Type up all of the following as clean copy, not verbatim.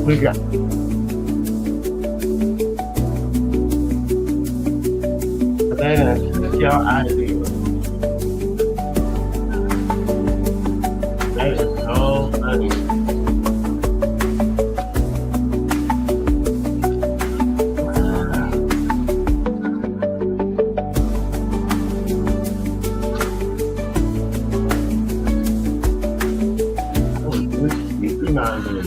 We got they done took your idea. That is so funny. Wow. That was good speaking idea.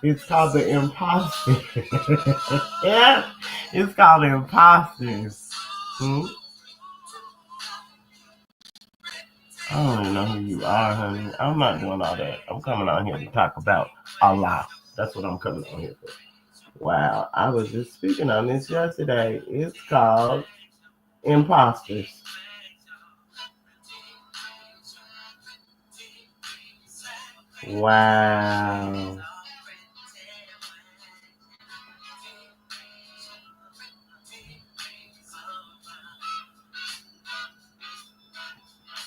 It's called the imposter. Yeah, it's called the imposters. Hmm? I don't even know who you are, honey. I'm not doing all that. I'm coming out here to talk about Allah. That's what I'm coming on here for. Wow, I was just speaking on this yesterday. It's called imposters. Wow.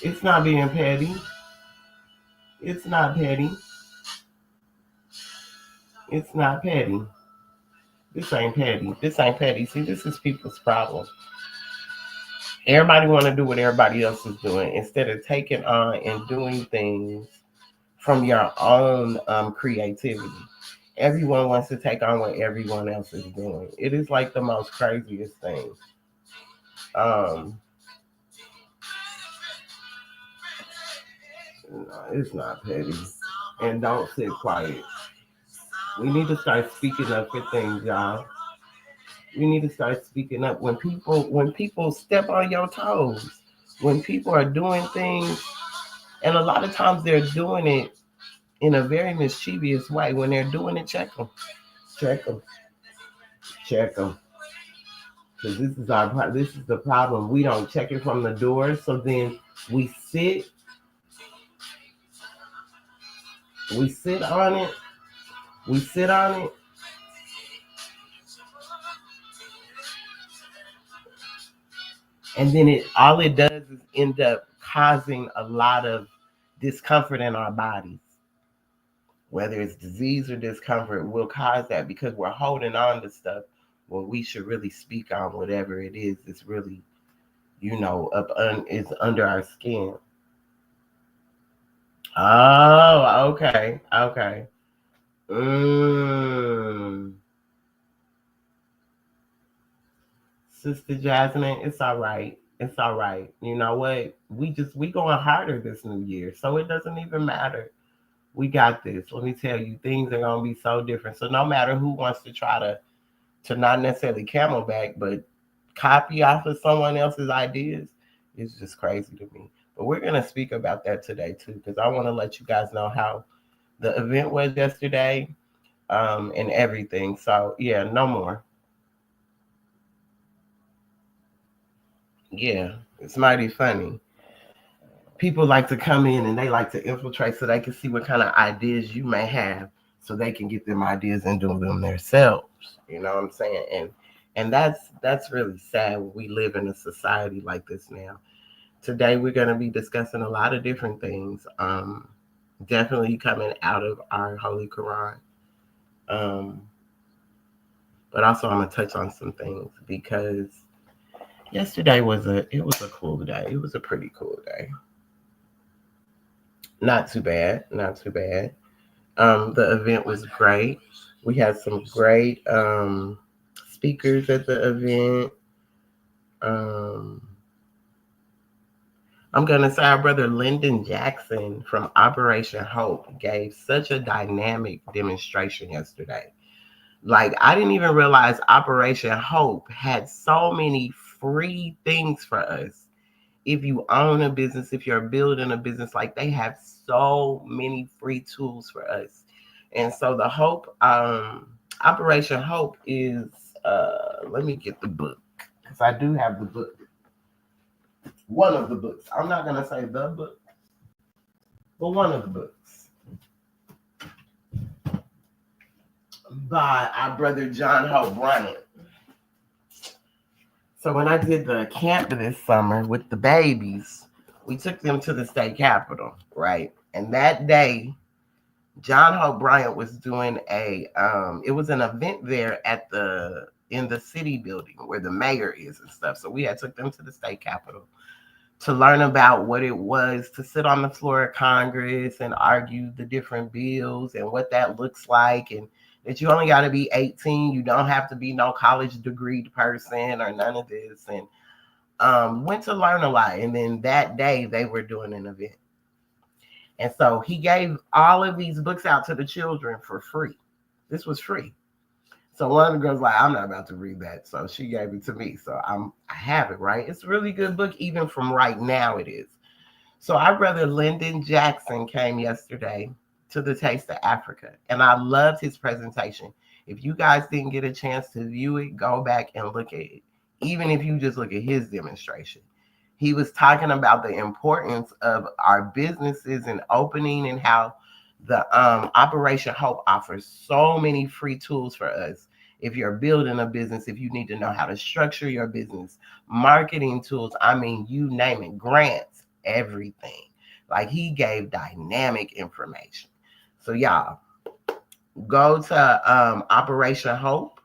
It's not being petty. It's not petty. It's not petty. This ain't petty. This ain't petty. See, this is people's problem. Everybody want to do what everybody else is doing instead of taking on and doing things from your own creativity. Everyone wants to take on what everyone else is doing. It is like the most craziest thing. Um, no, it's not petty. And don't sit quiet. We need to start speaking up for things, y'all. We need to start speaking up when people step on your toes, when people are doing things, and a lot of times they're doing it in a very mischievous way. When they're doing it, check them, check them. Because this is the problem. We don't check it from the door, so then we sit, we sit on it, we sit on it, and then it all it does is end up causing a lot of discomfort in our bodies. Whether it's disease or discomfort, will cause that because we're holding on to stuff when we should really speak on whatever it is that's really, is under our skin. Oh, okay, okay. Mm. Sister Jasmine, it's all right. It's all right. You know what? We going harder this new year, so it doesn't even matter. We got this. Let me tell you, things are gonna be so different. So no matter who wants to try to not necessarily camelback, but copy off of someone else's ideas, it's just crazy to me. But we're gonna speak about that today too, because I want to let you guys know how the event was yesterday, and everything. So yeah, no more. Yeah, it's mighty funny. People like to come in and they like to infiltrate so they can see what kind of ideas you may have, so they can get them ideas and do them themselves. You know what I'm saying? And that's really sad when we live in a society like this now. Today we're going to be discussing a lot of different things. Definitely coming out of our Holy Quran. Um, but also I'm gonna touch on some things because yesterday was a cool day. It was a pretty cool day. Not too bad. Not too bad. The event was great. We had some great speakers at the event. Um, I'm gonna say our brother Lyndon Jackson from Operation Hope gave such a dynamic demonstration yesterday. Like I didn't even realize Operation Hope had so many free things for us. If you own a business, if you're building a business, like they have so many free tools for us. And so the Hope, Operation Hope is, let me get the book because I do have the book, one of the books. I'm not going to say the book, but one of the books by our brother John Hope Bryant. So when I did the camp this summer with the babies, we took them to the state capitol, right? And that day, John Hope Bryant was doing it was an event there at the in the city building where the mayor is and stuff. So we had took them to the state capitol to learn about what it was to sit on the floor of Congress and argue the different bills and what that looks like, and that you only got to be 18. You don't have to be no college degree person or none of this. And went to learn a lot. And then that day they were doing an event. And so he gave all of these books out to the children for free. This was free. So one of the girls like, I'm not about to read that. So she gave it to me. So I have it, right? It's a really good book, even from right now it is. So our brother Lyndon Jackson came yesterday to the Taste of Africa. And I loved his presentation. If you guys didn't get a chance to view it, go back and look at it. Even if you just look at his demonstration. He was talking about the importance of our businesses and opening, and how the Operation Hope offers so many free tools for us. If you're building a business, if you need to know how to structure your business, marketing tools, I mean, you name it, grants, everything. Like, he gave dynamic information. So y'all, go to Operation Hope,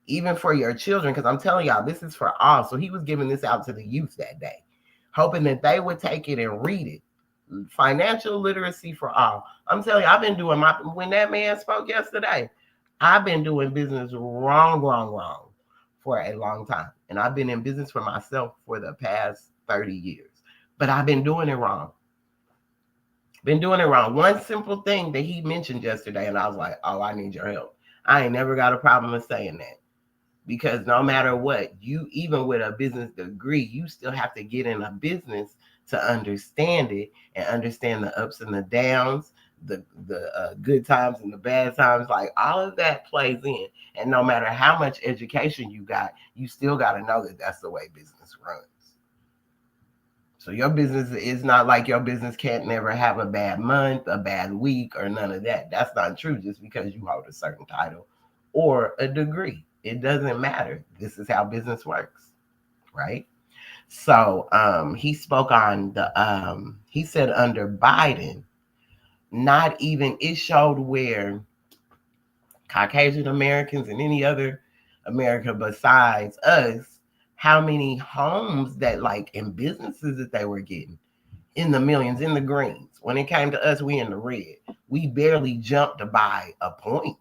even for your children, because I'm telling y'all, this is for all. So he was giving this out to the youth that day, hoping that they would take it and read it. Financial literacy for all. I'm telling you, I've been doing when that man spoke yesterday, I've been doing business wrong for a long time. And I've been in business for myself for the past 30 years. But I've been doing it wrong. One simple thing that he mentioned yesterday, and I was like, oh, I need your help. I ain't never got a problem with saying that. Because no matter what, you, even with a business degree, you still have to get in a business to understand it and understand the ups and the downs, the good times and the bad times. Like, all of that plays in. And no matter how much education you got, you still got to know that that's the way business runs. So your business is not like your business can't never have a bad month, a bad week, or none of that. That's not true just because you hold a certain title or a degree. It doesn't matter. This is how business works, right? So he spoke on he said under Biden, not even, it showed where Caucasian Americans and any other America besides us, how many homes that, like, and businesses that they were getting in the millions, in the greens. When it came to us, we in the red. We barely jumped by a point,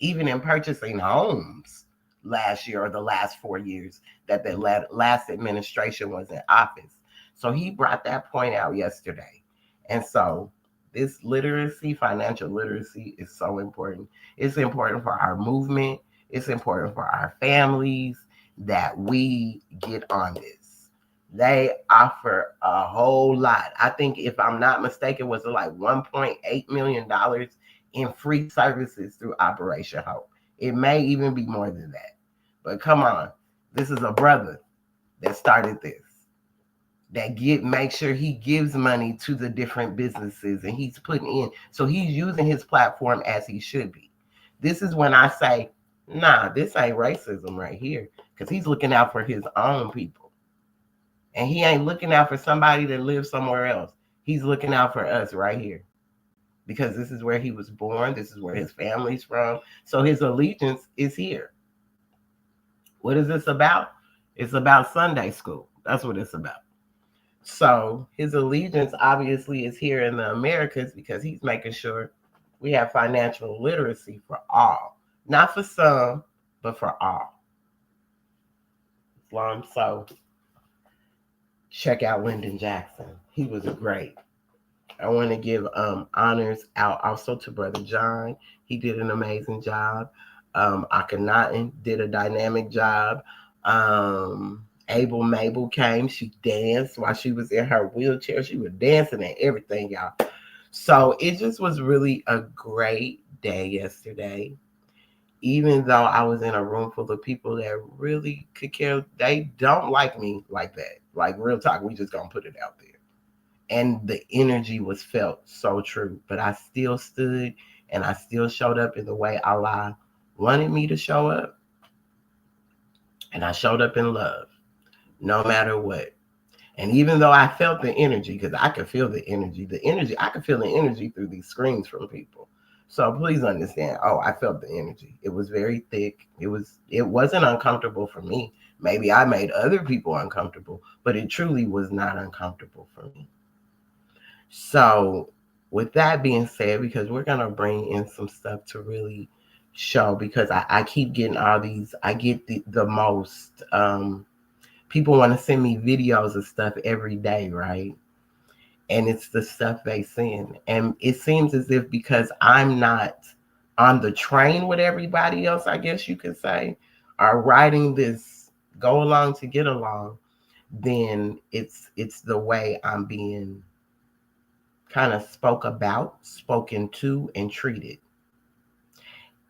even in purchasing homes last year or the last 4 years that the last administration was in office. So he brought that point out yesterday. And so this literacy, financial literacy, is so important. It's important for our movement. It's important for our families that we get on this. They offer a whole lot. I think, if I'm not mistaken, was it like $1.8 million in free services through Operation Hope. It may even be more than that. But come on, this is a brother that started this, that make sure he gives money to the different businesses, and he's putting in. So he's using his platform as he should be. This is when I say, nah, this ain't racism right here, because he's looking out for his own people. And he ain't looking out for somebody that lives somewhere else. He's looking out for us right here, because this is where he was born. This is where his family's from. So his allegiance is here. What is this about? It's about Sunday school. That's what it's about. So his allegiance obviously is here in the Americas, because he's making sure we have financial literacy for all. Not for some, but for all. So check out Lyndon Jackson. He was great. I want to give honors out also to Brother John. He did an amazing job. Akhenaten did a dynamic job. Abel Mabel came. She danced while she was in her wheelchair. She was dancing and everything, y'all. So it just was really a great day yesterday. Even though I was in a room full of people that really could care, they don't like me like that. Like, real talk, we just gonna put it out there. And the energy was felt so true. But I still stood, and I still showed up in the way Allah wanted me to show up. And I showed up in love. no matter what. And even though I felt the energy, because I could feel I could feel the energy through these screens from people. So please understand. Oh, I felt the energy. It was very thick. It wasn't uncomfortable for me. Maybe I made other people uncomfortable, but it truly was not uncomfortable for me. So with that being said, because we're gonna bring in some stuff to really show, because I keep getting all these, I get the most people want to send me videos of stuff every day, right? And it's the stuff they send. And it seems as if because I'm not on the train with everybody else, I guess you could say, or riding this go along to get along, then it's the way I'm being kind of spoken to, and treated.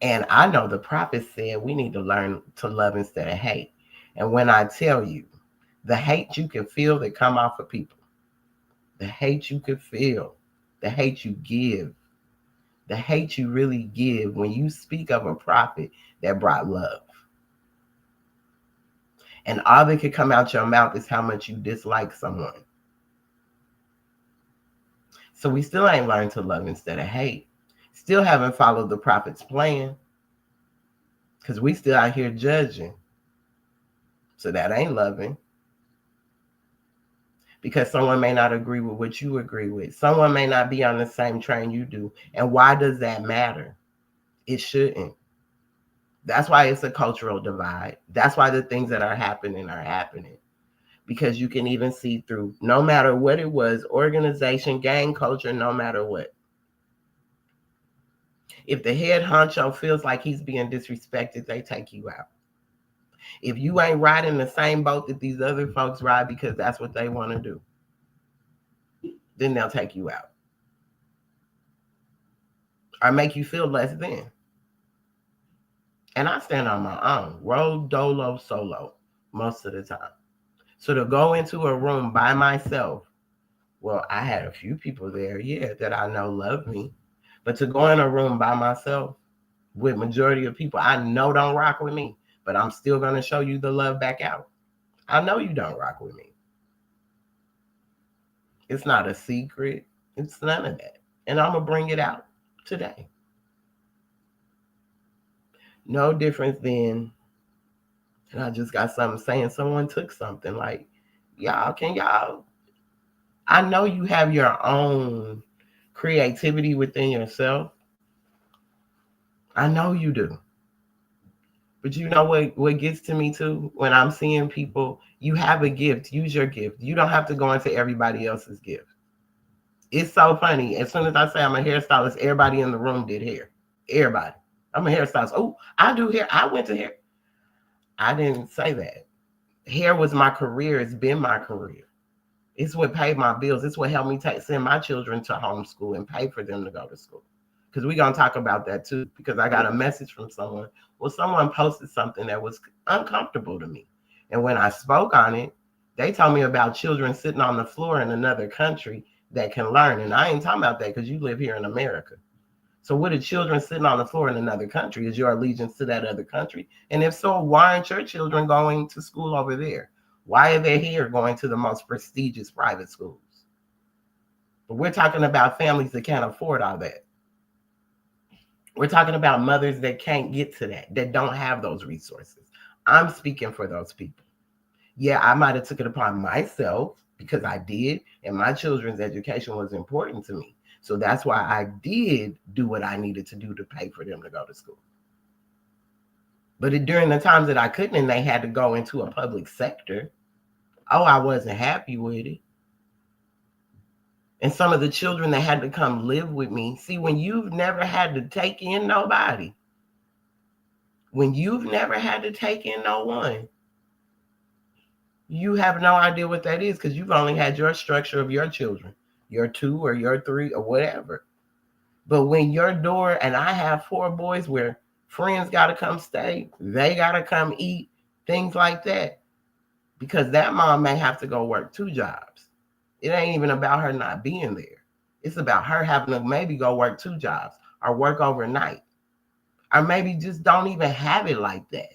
And I know the prophet said we need to learn to love instead of hate. And when I tell you, the hate you can feel that come off of people, the hate you can feel, the hate you give, the hate you really give when you speak of a prophet that brought love. And all that could come out your mouth is how much you dislike someone. So we still ain't learned to love instead of hate. Still haven't followed the prophet's plan, because we still out here judging. So that ain't loving. Because someone may not agree with what you agree with. Someone may not be on the same train you do. And why does that matter? It shouldn't. That's why it's a cultural divide. That's why the things that are happening. Because you can even see through, no matter what it was, organization, gang culture, no matter what. If the head honcho feels like he's being disrespected, they take you out. If you ain't riding the same boat that these other folks ride because that's what they want to do, then they'll take you out. Or make you feel less than. And I stand on my own, roll, dolo, solo, most of the time. So to go into a room by myself, well, I had a few people there, yeah, that I know love me. But to go in a room by myself with majority of people I know don't rock with me, but I'm still going to show you the love back out. I know you don't rock with me. It's not a secret. It's none of that. And I'm going to bring it out today. No difference than, and I just got something saying someone took something like, y'all, I know you have your own creativity within yourself. I know you do. But you know what gets to me too? When I'm seeing people, you have a gift, use your gift. You don't have to go into everybody else's gift. It's so funny. As soon as I say I'm a hairstylist, everybody in the room did hair. Everybody. I'm a hairstylist. Oh, I do hair. I went to hair. I didn't say that. Hair was my career. It's been my career. It's what paid my bills. It's what helped me send my children to homeschool and pay for them to go to school. Because we're going to talk about that too. Because I got a message from someone. Well, someone posted something that was uncomfortable to me. And when I spoke on it, they told me about children sitting on the floor in another country that can learn. And I ain't talking about that because you live here in America. So what are children sitting on the floor in another country? Is your allegiance to that other country? And if so, why aren't your children going to school over there? Why are they here going to the most prestigious private schools? But we're talking about families that can't afford all that. We're talking about mothers that can't get to that don't have those resources. I'm speaking for those people. Yeah, I might have took it upon myself because I did, and my children's education was important to me. So that's why I did do what I needed to do to pay for them to go to school. But during the times that I couldn't and they had to go into a public sector, I wasn't happy with it. And some of the children that had to come live with me, see, when you've never had to take in nobody, when you've never had to take in no one, you have no idea what that is because you've only had your structure of your children, your 2 or your 3 or whatever. But when your door, and I have 4 boys where friends got to come stay, they got to come eat, things like that, because that mom may have to go work 2 jobs. It ain't even about her not being there. It's about her having to maybe go work 2 jobs or work overnight, or maybe just don't even have it like that.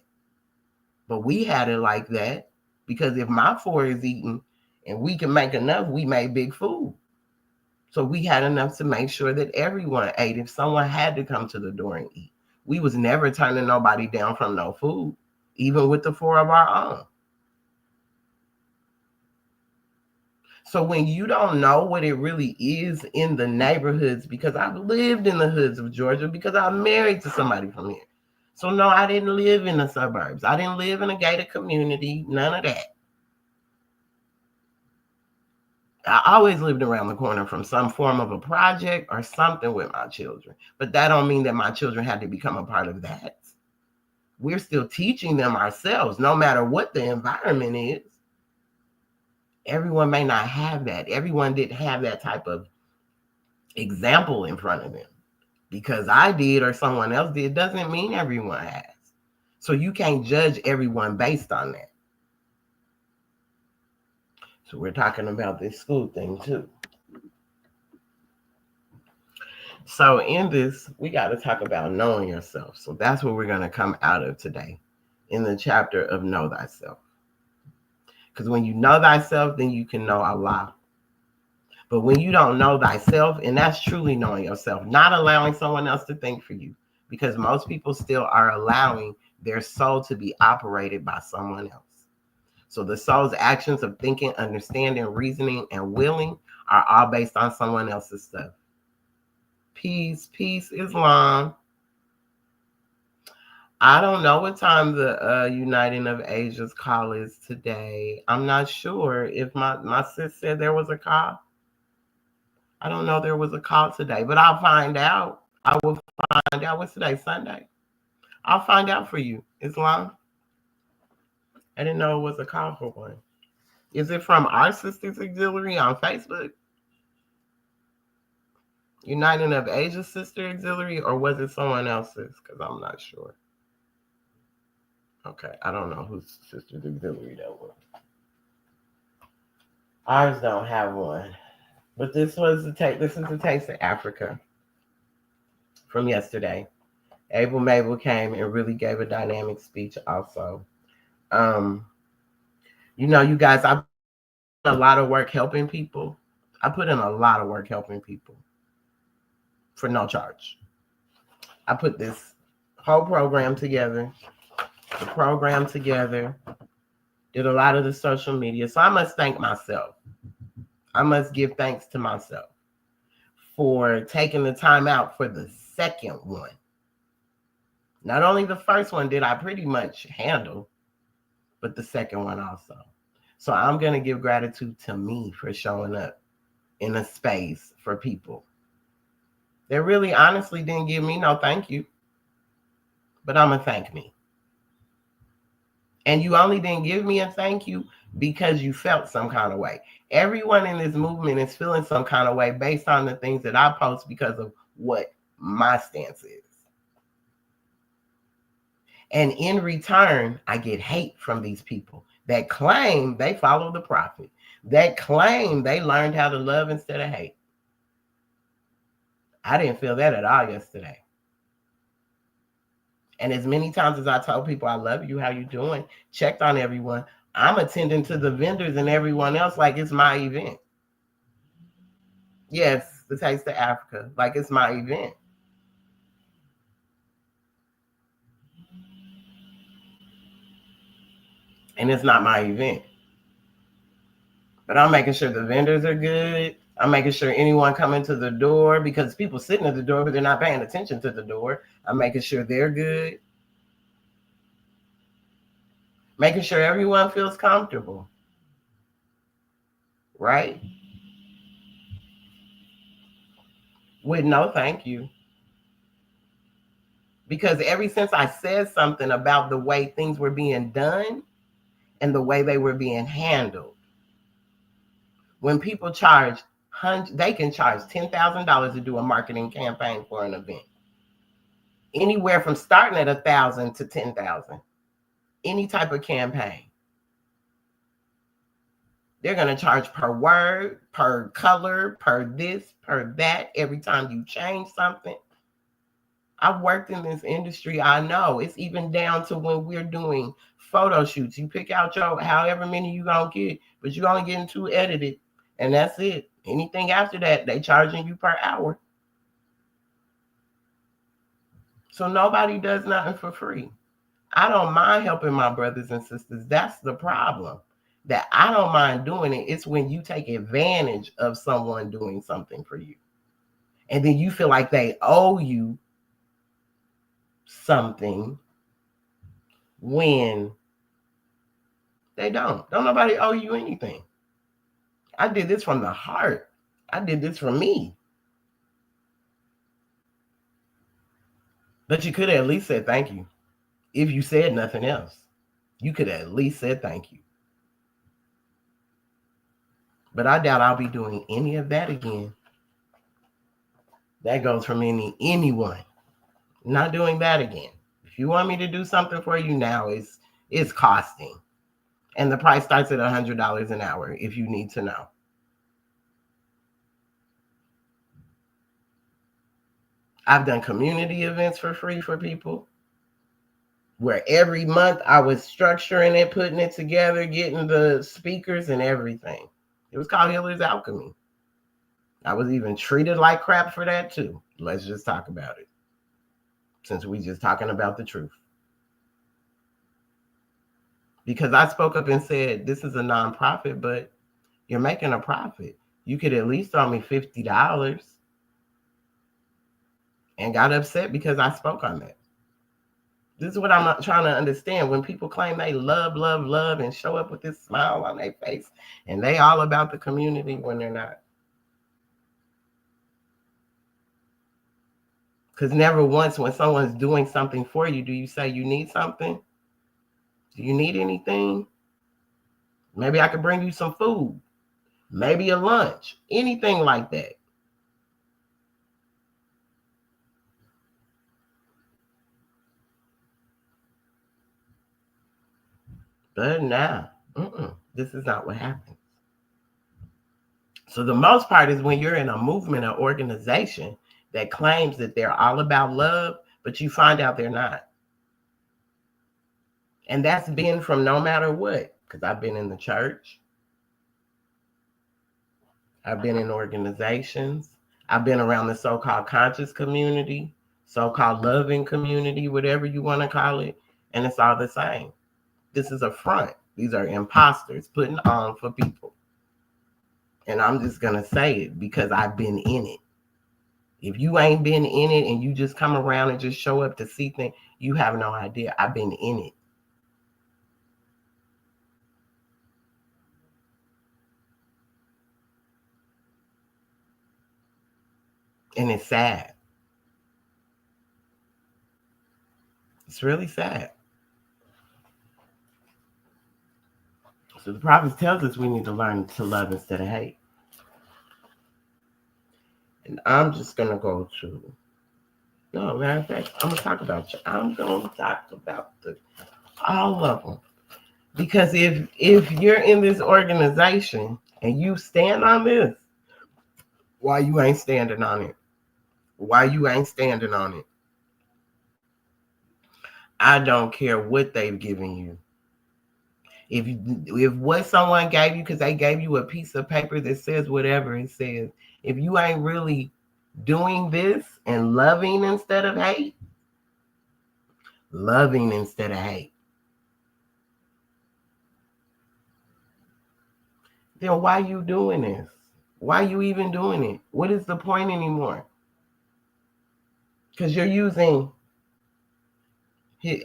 But we had it like that. Because if my 4 is eating and we can make enough, we made big food. So we had enough to make sure that everyone ate if someone had to come to the door and eat. We was never turning nobody down from no food, even with the 4 of our own. So when you don't know what it really is in the neighborhoods, because I've lived in the hoods of Georgia, because I'm married to somebody from here. So no, I didn't live in the suburbs. I didn't live in a gated community, none of that. I always lived around the corner from some form of a project or something with my children. But that don't mean that my children had to become a part of that. We're still teaching them ourselves, no matter what the environment is. Everyone may not have that. Everyone didn't have that type of example in front of them. Because I did or someone else did doesn't mean everyone has. So you can't judge everyone based on that. So we're talking about this school thing too. So in this, we got to talk about knowing yourself. So that's what we're going to come out of today in the chapter of Know Thyself. Because when you know thyself, then you can know Allah. But when you don't know thyself, and that's truly knowing yourself, not allowing someone else to think for you, because most people still are allowing their soul to be operated by someone else. So the soul's actions of thinking, understanding, reasoning, and willing are all based on someone else's stuff. Peace, Islam. I don't know what time the Uniting of Asia's call is today. I'm not sure if my sis said there was a call. I don't know there was a call today, but I'll find out. I will find out. What's today? Sunday? I'll find out for you, Islam. I didn't know it was a call for one. Is it from our Sisters Auxiliary on Facebook? Uniting of Asia Sister Auxiliary, or was it someone else's? Because I'm not sure. Okay, I don't know whose Sisters Auxiliary that was. Ours don't have one. But this is the Taste of Africa from yesterday. Abel Mabel came and really gave a dynamic speech also. You guys, I put in a lot of work helping people. I put in a lot of work helping people for no charge. I put this whole program together, did a lot of the social media. So I must thank myself. I must give thanks to myself for taking the time out for the second one. Not only the first one did I pretty much handle, but the second one also. So I'm going to give gratitude to me for showing up in a space for people. They really honestly didn't give me no thank you, but I'm going to thank me. And you only didn't give me a thank you because you felt some kind of way. Everyone in this movement is feeling some kind of way based on the things that I post because of what my stance is. And in return, I get hate from these people that claim they follow the prophet, that claim they learned how to love instead of hate. I didn't feel that at all yesterday. And as many times as I told people I love you, how you doing, checked on everyone, I'm attending to the vendors and everyone else like it's my event. Yes, the Taste of Africa, like it's my event. And it's not my event. But I'm making sure the vendors are good. I'm making sure anyone coming to the door, because people sitting at the door, but they're not paying attention to the door. I'm making sure they're good. Making sure everyone feels comfortable. Right? With no thank you. Because ever since I said something about the way things were being done and the way they were being handled, when people charge, they can charge $10,000 to do a marketing campaign for an event. Anywhere from starting at 1,000 to 10,000. Any type of campaign. They're going to charge per word, per color, per this, per that, every time you change something. I've worked in this industry. I know it's even down to when we're doing photo shoots. You pick out your however many you gonna get, but you only getting 2 edited, and that's it. Anything after that, they charging you per hour. So nobody does nothing for free. I don't mind helping my brothers and sisters. That's the problem. That I don't mind doing it. It's when you take advantage of someone doing something for you. And then you feel like they owe you something when they don't. Don't nobody owe you anything. I did this from the heart. I did this for me. But you could have at least said thank you. If you said nothing else, you could have at least said thank you. But I doubt I'll be doing any of that again. That goes from anyone. Not doing that again. If you want me to do something for you now, it's costing. And the price starts at $100 an hour if you need to know. I've done community events for free for people, where every month I was structuring it, putting it together, getting the speakers and everything. It was called Healer's Alchemy. I was even treated like crap for that too. Let's just talk about it, since we just talking about the truth. Because I spoke up and said, this is a nonprofit, but you're making a profit. You could at least throw me $50, and got upset because I spoke on that. This is what I'm trying to understand. When people claim they love, love, love, and show up with this smile on their face, and they all about the community when they're not. Because never once when someone's doing something for you, do you say you need something? Do you need anything? Maybe I could bring you some food. Maybe a lunch. Anything like that. But now, this is not what happens. So the most part is when you're in a movement or organization that claims that they're all about love, but you find out they're not. And that's been from no matter what, because I've been in the church. I've been in organizations. I've been around the so-called conscious community, so-called loving community, whatever you want to call it. And it's all the same. This is a front. These are imposters putting on for people. And I'm just going to say it because I've been in it. If you ain't been in it and you just come around and just show up to see things, you have no idea. I've been in it. And it's sad. It's really sad. So the prophet tells us we need to learn to love instead of hate. And I'm just going to go to, no, matter of fact, I'm going to talk about you. I'm going to talk about all of them. Because if you're in this organization and you stand on this, why you ain't standing on it? Why you ain't standing on it? I don't care what they've given you. If what someone gave you, because they gave you a piece of paper that says whatever it says, if you ain't really doing this and loving instead of hate, then why you doing this? Why you even doing it? What is the point anymore? Because you're using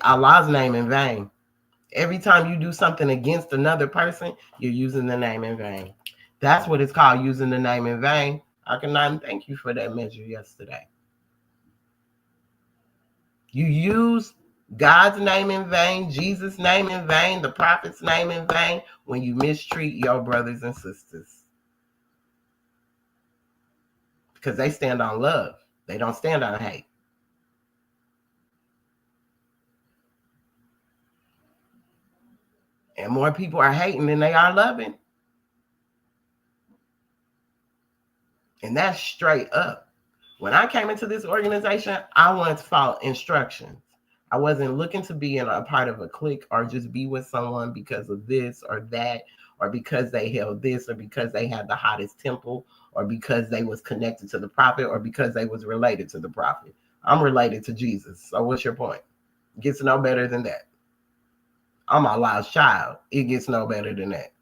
Allah's name in vain. Every time you do something against another person, you're using the name in vain. That's what it's called, using the name in vain. I cannot thank you for that measure yesterday. You use God's name in vain, Jesus' name in vain, the prophet's name in vain when you mistreat your brothers and sisters. Because they stand on love. They don't stand on hate. And more people are hating than they are loving. And that's straight up. When I came into this organization, I wanted to follow instructions. I wasn't looking to be in a part of a clique or just be with someone because of this or that, or because they held this, or because they had the hottest temple, or because they was connected to the prophet, or because they was related to the prophet. I'm related to Jesus. So what's your point? It gets no better than that. I'm Allah's child. It gets no better than that.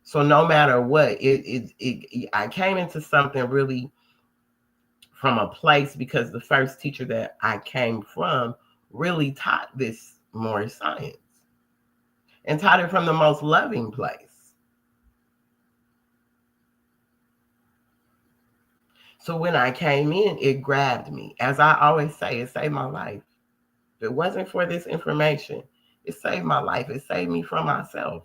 So no matter what, I came into something really from a place because the first teacher that I came from really taught this more science and taught it from the most loving place. So when I came in, it grabbed me. As I always say, it saved my life. If it wasn't for this information, it saved my life. It saved me from myself.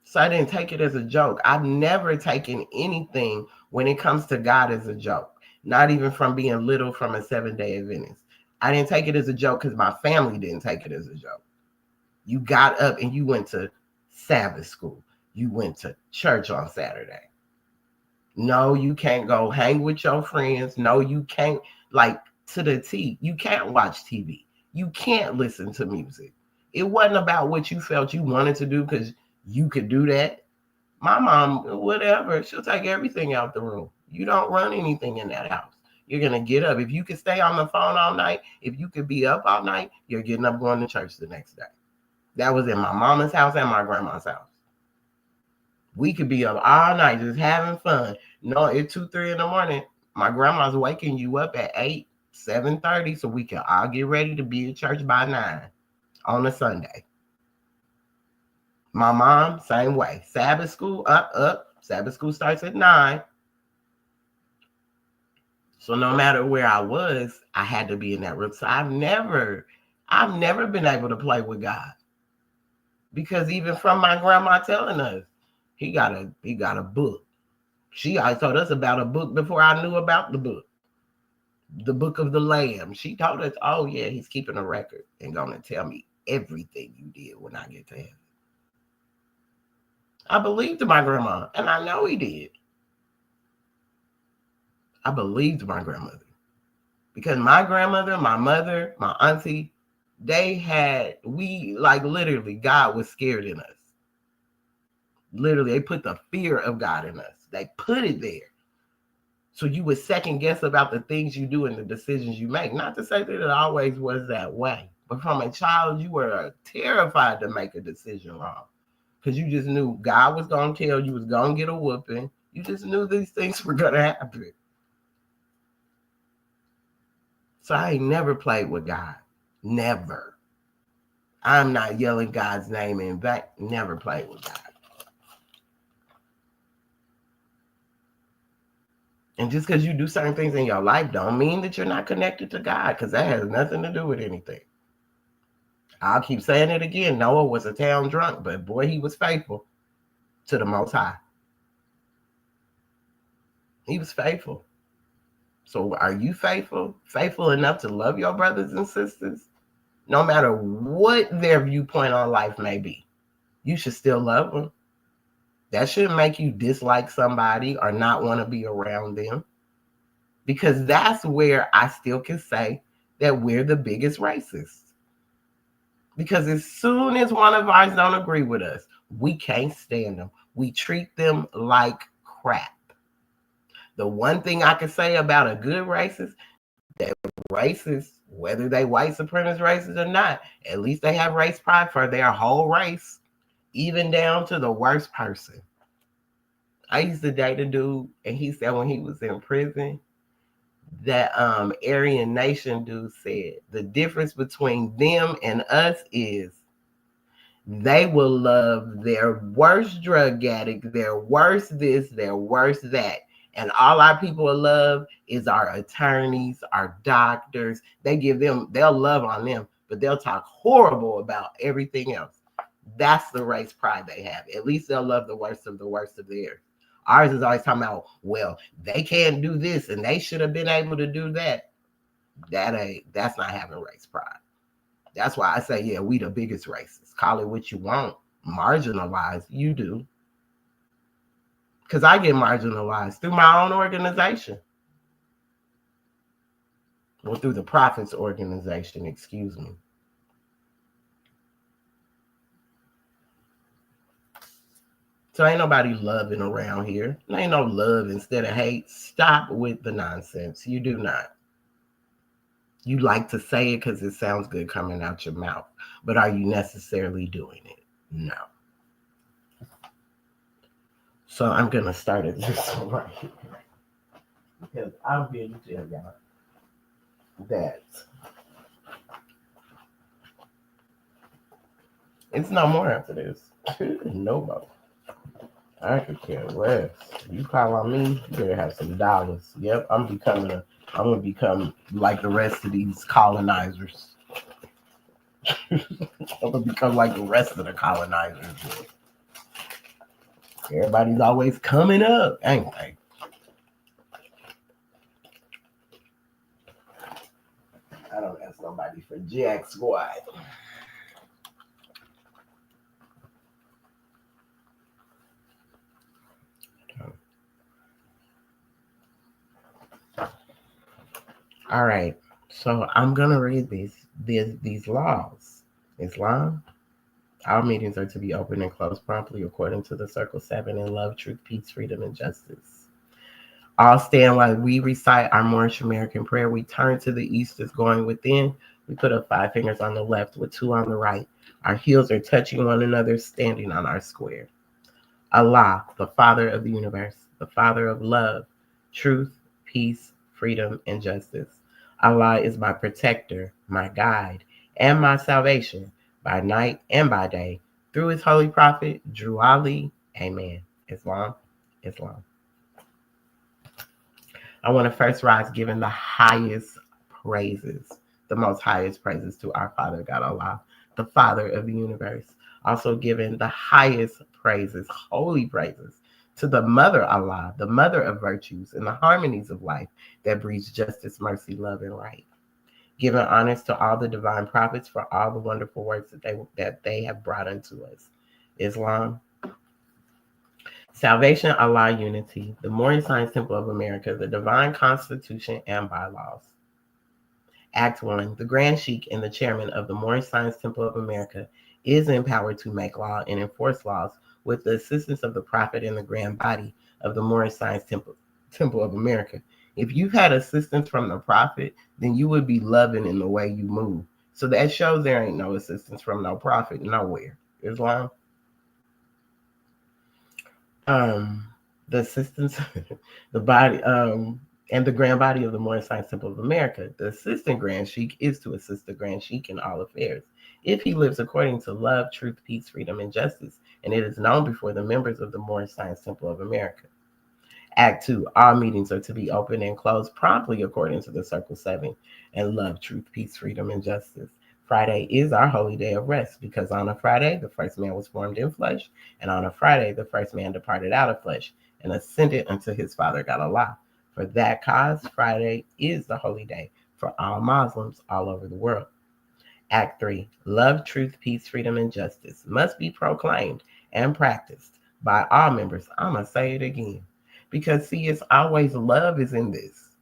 So I didn't take it as a joke. I've never taken anything when it comes to God as a joke, not even from being little from a 7-day Adventist. I didn't take it as a joke because my family didn't take it as a joke. You got up and you went to Sabbath school. You went to church on Saturday. No, you can't go hang with your friends. No, you can't, like, to the T. You can't watch TV. You can't listen to music. It wasn't about what you felt you wanted to do because you could do that. My mom, whatever, she'll take everything out the room. You don't run anything in that house. You're going to get up. If you can stay on the phone all night, if you could be up all night, you're getting up going to church the next day. That was in my mama's house and my grandma's house. We could be up all night just having fun. No, at 2, 3 in the morning, my grandma's waking you up at 8, 7:30 so we can all get ready to be at church by 9 on a Sunday. My mom, same way. Sabbath school, up. Sabbath school starts at 9. So no matter where I was, I had to be in that room. So I've never been able to play with God. Because even from my grandma telling us, he got a book. She always told us about a book before I knew about the book. The book of the Lamb. She told us, oh yeah, he's keeping a record and gonna tell me everything you did when I get to heaven. I believed my grandma, and I know he did. I believed my grandmother. Because my grandmother, my mother, my auntie, literally, God was scared in us. Literally, they put the fear of God in us. They put it there. So you would second guess about the things you do and the decisions you make. Not to say that it always was that way, but from a child, you were terrified to make a decision wrong. Because you just knew God was going to tell you was going to get a whooping. You just knew these things were going to happen. So I ain't never played with God. Never. I'm not yelling God's name in vain. Never played with God. And just because you do certain things in your life don't mean that you're not connected to God, because that has nothing to do with anything. I'll keep saying it again. Noah was a town drunk, but boy, he was faithful to the Most High. He was faithful. So are you faithful? Faithful enough to love your brothers and sisters? No matter what their viewpoint on life may be, you should still love them. That shouldn't make you dislike somebody or not want to be around them. Because that's where I still can say that we're the biggest racists. Because as soon as one of ours don't agree with us, we can't stand them. We treat them like crap. The one thing I can say about a good racist, that racists, whether they white supremacist racists or not, at least they have race pride for their whole race, even down to the worst person. I used to date a dude, and he said when he was in prison, that Aryan Nation dude said the difference between them and us is they will love their worst drug addict, their worst this, their worst that. And all our people will love is our attorneys, our doctors. They'll love on them, but they'll talk horrible about everything else. That's the race pride they have. At least they'll love the worst of theirs. Ours is always talking about, well, they can't do this and they should have been able to do that. That's not having race pride. That's why I say, yeah, we the biggest racists. Call it what you want. Marginalized, you do. Because I get marginalized through my own organization. Well, through the Prophets organization, excuse me. So ain't nobody loving around here. There ain't no love instead of hate. Stop with the nonsense. You do not. You like to say it because it sounds good coming out your mouth. But are you necessarily doing it? No. So I'm going to start at this one right here. Because I'm here to tell y'all that it's no more after this. No more. I could care less. You call on me, you better have some dollars. Yep, I'm gonna become like the rest of these colonizers. I'm gonna become like the rest of the colonizers. Everybody's always coming up, ain't they? I don't ask nobody for jack squat. All right, so I'm gonna read these laws. Islam. Our meetings are to be open and closed promptly according to the Circle 7 in love, truth, peace, freedom, and justice. All stand while we recite our Moorish American prayer. We turn to the east as going within. We put up 5 fingers on the left with 2 on the right. Our heels are touching one another, standing on our square. Allah, the Father of the universe, the Father of love, truth, peace, freedom, and justice. Allah is my protector, my guide, and my salvation by night and by day. Through his holy prophet, Drew Ali. Amen. Islam. Islam. I want to first rise giving the highest praises, the most highest praises to our Father, God Allah, the Father of the universe. Also giving the highest praises, holy praises, to the Mother Allah, the Mother of virtues and the harmonies of life that breeds justice, mercy, love, and right. Giving honors to all the divine prophets for all the wonderful works that they have brought unto us. Islam. Salvation, Allah, unity, the Moorish Science Temple of America, the Divine Constitution and bylaws. Act 1. The Grand Sheikh and the chairman of the Moorish Science Temple of America is empowered to make law and enforce laws with the assistance of the Prophet and the Grand Body of the Moorish Science Temple of America. If you've had assistance from the Prophet, then you would be loving in the way you move. So that shows there ain't no assistance from no Prophet nowhere. Islam. The assistance, the body, and the Grand Body of the Moorish Science Temple of America. The assistant Grand Sheikh is to assist the Grand Sheikh in all affairs, if he lives according to love, truth, peace, freedom, and justice, and it is known before the members of the Moorish Science Temple of America. Act 2. All meetings are to be open and closed promptly according to the Circle 7 and love, truth, peace, freedom, and justice. Friday is our holy day of rest because on a Friday, the first man was formed in flesh, and on a Friday, the first man departed out of flesh and ascended unto his Father, God Allah. For that cause, Friday is the holy day for all Muslims all over the world. Act 3. Love, truth, peace, freedom, and justice must be proclaimed and practiced by all members. I'm going to say it again. Because, see, it's always love is in this.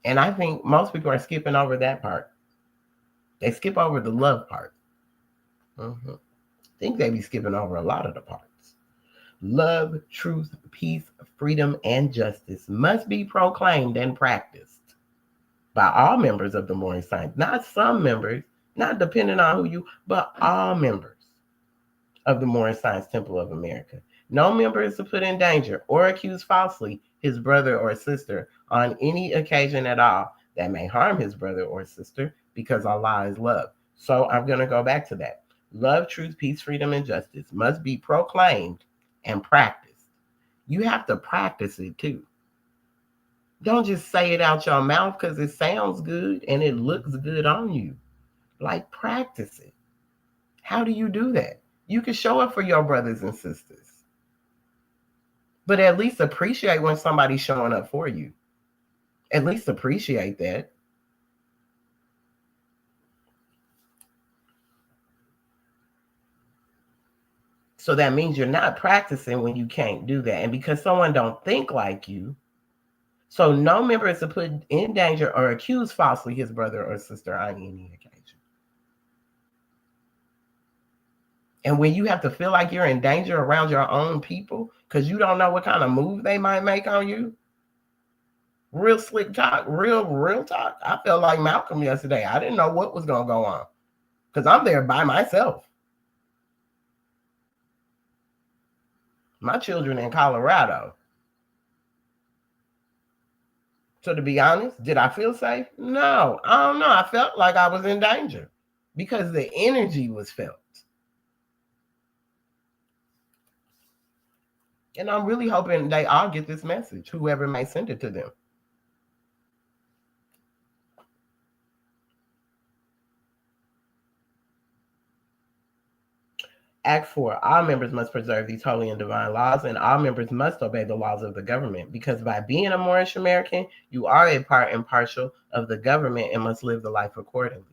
And I think most people are skipping over that part. They skip over the love part. I think they be skipping over a lot of the parts. Love, truth, peace, freedom, and justice must be proclaimed and practiced by all members of the Moorish Science. Not some members, not depending on who you, but all members of the Moorish Science Temple of America. No member is to put in danger or accuse falsely his brother or sister on any occasion at all that may harm his brother or sister, because Allah is love. So I'm going to go back to that. Love, truth, peace, freedom, and justice must be proclaimed and practiced. You have to practice it too. Don't just say it out your mouth because it sounds good and it looks good on you. Like, practice it. How do you do that? You can show it for your brothers and sisters. But at least appreciate when somebody's showing up for you. At least appreciate that. So that means you're not practicing when you can't do that. And because someone don't think like you, so no member is to put in danger or accuse falsely his brother or sister on any occasion. And when you have to feel like you're in danger around your own people because you don't know what kind of move they might make on you, real slick talk, real talk. I felt like Malcolm yesterday. I didn't know what was going to go on because I'm there by myself. My children in Colorado. So to be honest, did I feel safe? No, I don't know. I felt like I was in danger because the energy was felt. And I'm really hoping they all get this message, whoever may send it to them. Act 4, all members must preserve these holy and divine laws, and all members must obey the laws of the government, because by being a Moorish American, you are a part and partial of the government and must live the life accordingly.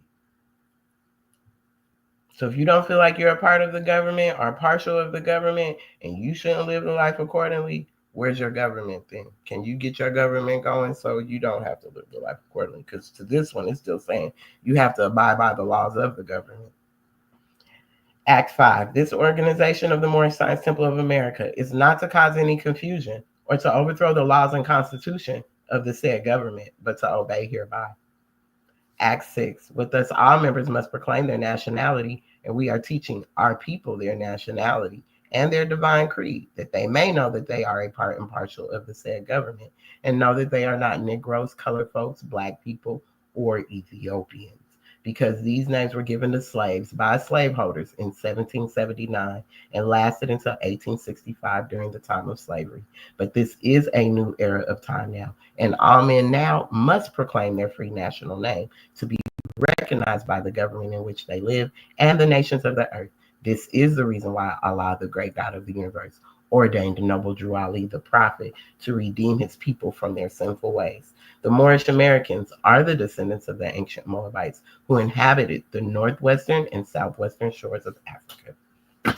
So if you don't feel like you're a part of the government or partial of the government and you shouldn't live the life accordingly, where's your government then? Can you get your government going so you don't have to live the life accordingly? Because to this one, it's still saying you have to abide by the laws of the government. Act 5. This organization of the Moorish Science Temple of America is not to cause any confusion or to overthrow the laws and constitution of the said government, but to obey hereby. Act 6. With us, all members must proclaim their nationality, and we are teaching our people their nationality and their divine creed, that they may know that they are a part and partial of the said government, and know that they are not Negroes, colored folks, Black people, or Ethiopians, because these names were given to slaves by slaveholders in 1779 and lasted until 1865 during the time of slavery. But this is a new era of time now, and all men now must proclaim their free national name to be recognized by the government in which they live and the nations of the earth. This is the reason why Allah, the great God of the universe, ordained Noble Drew Ali, the prophet, to redeem his people from their sinful ways. The Moorish Americans are the descendants of the ancient Moabites who inhabited the northwestern and southwestern shores of Africa.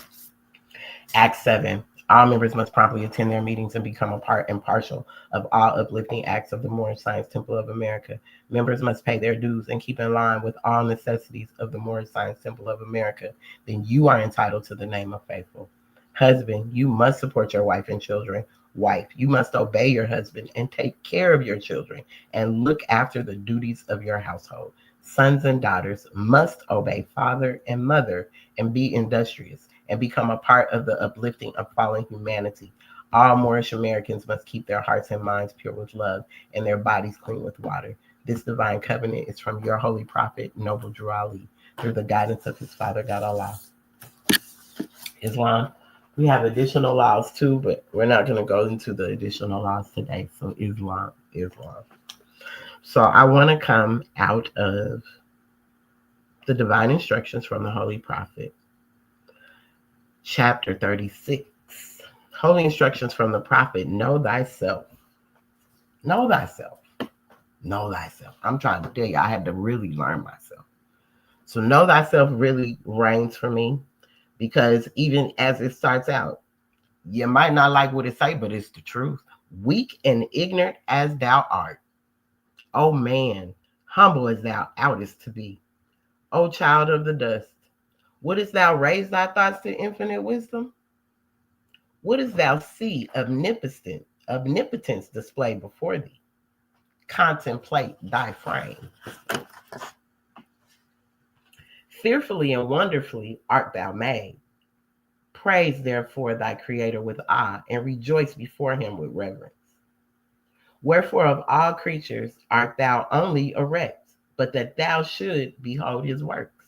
Act 7. All members must promptly attend their meetings and become a part and partial of all uplifting acts of the Moorish Science Temple of America. Members must pay their dues and keep in line with all necessities of the Moorish Science Temple of America. Then you are entitled to the name of faithful. Husband, you must support your wife and children. Wife, you must obey your husband and take care of your children and look after the duties of your household. Sons and daughters must obey father and mother and be industrious and become a part of the uplifting of fallen humanity. All Moorish Americans must keep their hearts and minds pure with love and their bodies clean with water. This divine covenant is from your holy prophet, Noble Drew Ali, through the guidance of his Father God Allah. Islam. We have additional laws too, but we're not going to go into the additional laws today. So Islam. So I want to come out of the divine instructions from the Holy Prophet, chapter 36. Holy instructions from the Prophet: know thyself. Know thyself. Know thyself. I'm trying to tell you, I had to really learn myself. So know thyself really reigns for me, because even as it starts out, you might not like what it say, but it's the truth. Weak and ignorant as thou art, O man, humble as thou oughtest to be, O child of the dust, wouldst thou raise thy thoughts to infinite wisdom? Wouldst thou see omnipotence displayed before thee? Contemplate thy frame. Fearfully and wonderfully art thou made. Praise therefore thy Creator with awe, and rejoice before him with reverence. Wherefore of all creatures art thou only erect, but that thou should behold his works.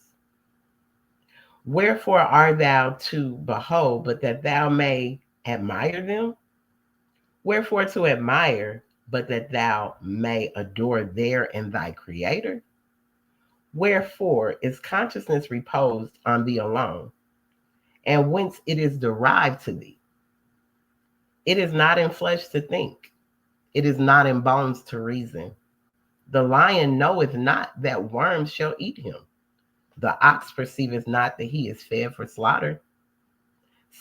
Wherefore art thou to behold, but that thou may admire them? Wherefore to admire, but that thou may adore there in thy Creator? Wherefore is consciousness reposed on thee alone, and whence it is derived to thee? It is not in flesh to think, it is not in bones to reason. The lion knoweth not that worms shall eat him. The ox perceiveth not that he is fed for slaughter.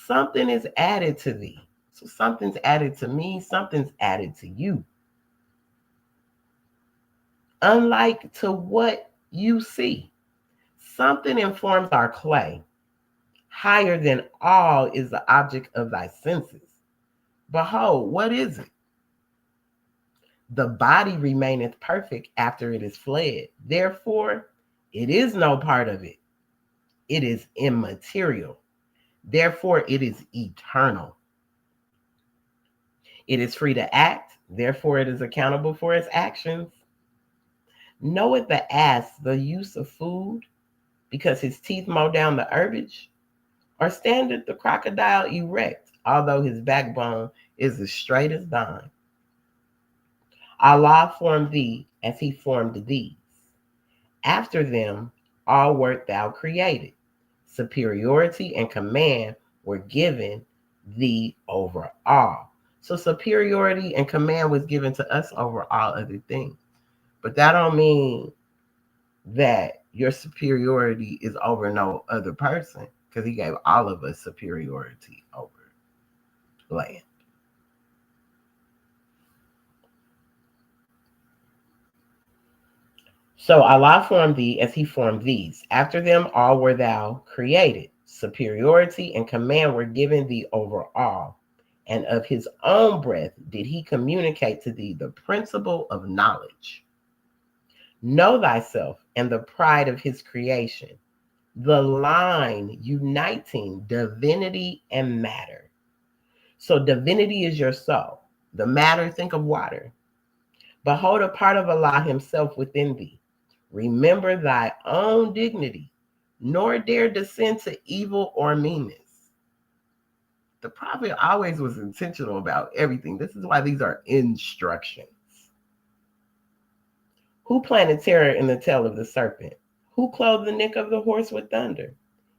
something is added to thee. So something's added to me, something's added to you. Unlike to what you see, something informs our clay. Higher than all is the object of thy senses. Behold, what is it? The body remaineth perfect after it is fled. Therefore, it is no part of it. It is immaterial. Therefore, it is eternal. It is free to act. Therefore, it is accountable for its actions. Knoweth the ass the use of food, because his teeth mow down the herbage? Or standeth the crocodile erect, although his backbone is as straight as thine? Allah formed thee as he formed these. After them, all wert thou created. Superiority and command were given thee over all. So superiority and command was given to us over all other things. But that don't mean that your superiority is over no other person, because he gave all of us superiority over land. So Allah formed thee as he formed these. After them all were thou created. Superiority and command were given thee over all. And of his own breath did he communicate to thee the principle of knowledge. Know thyself and the pride of his creation, the line uniting divinity and matter. So divinity is your soul. The matter, think of water. Behold a part of Allah himself within thee. Remember thy own dignity, nor dare descend to evil or meanness. The prophet always was intentional about everything. This is why these are instructions. Who planted terror in the tail of the serpent? Who clothed the neck of the horse with thunder?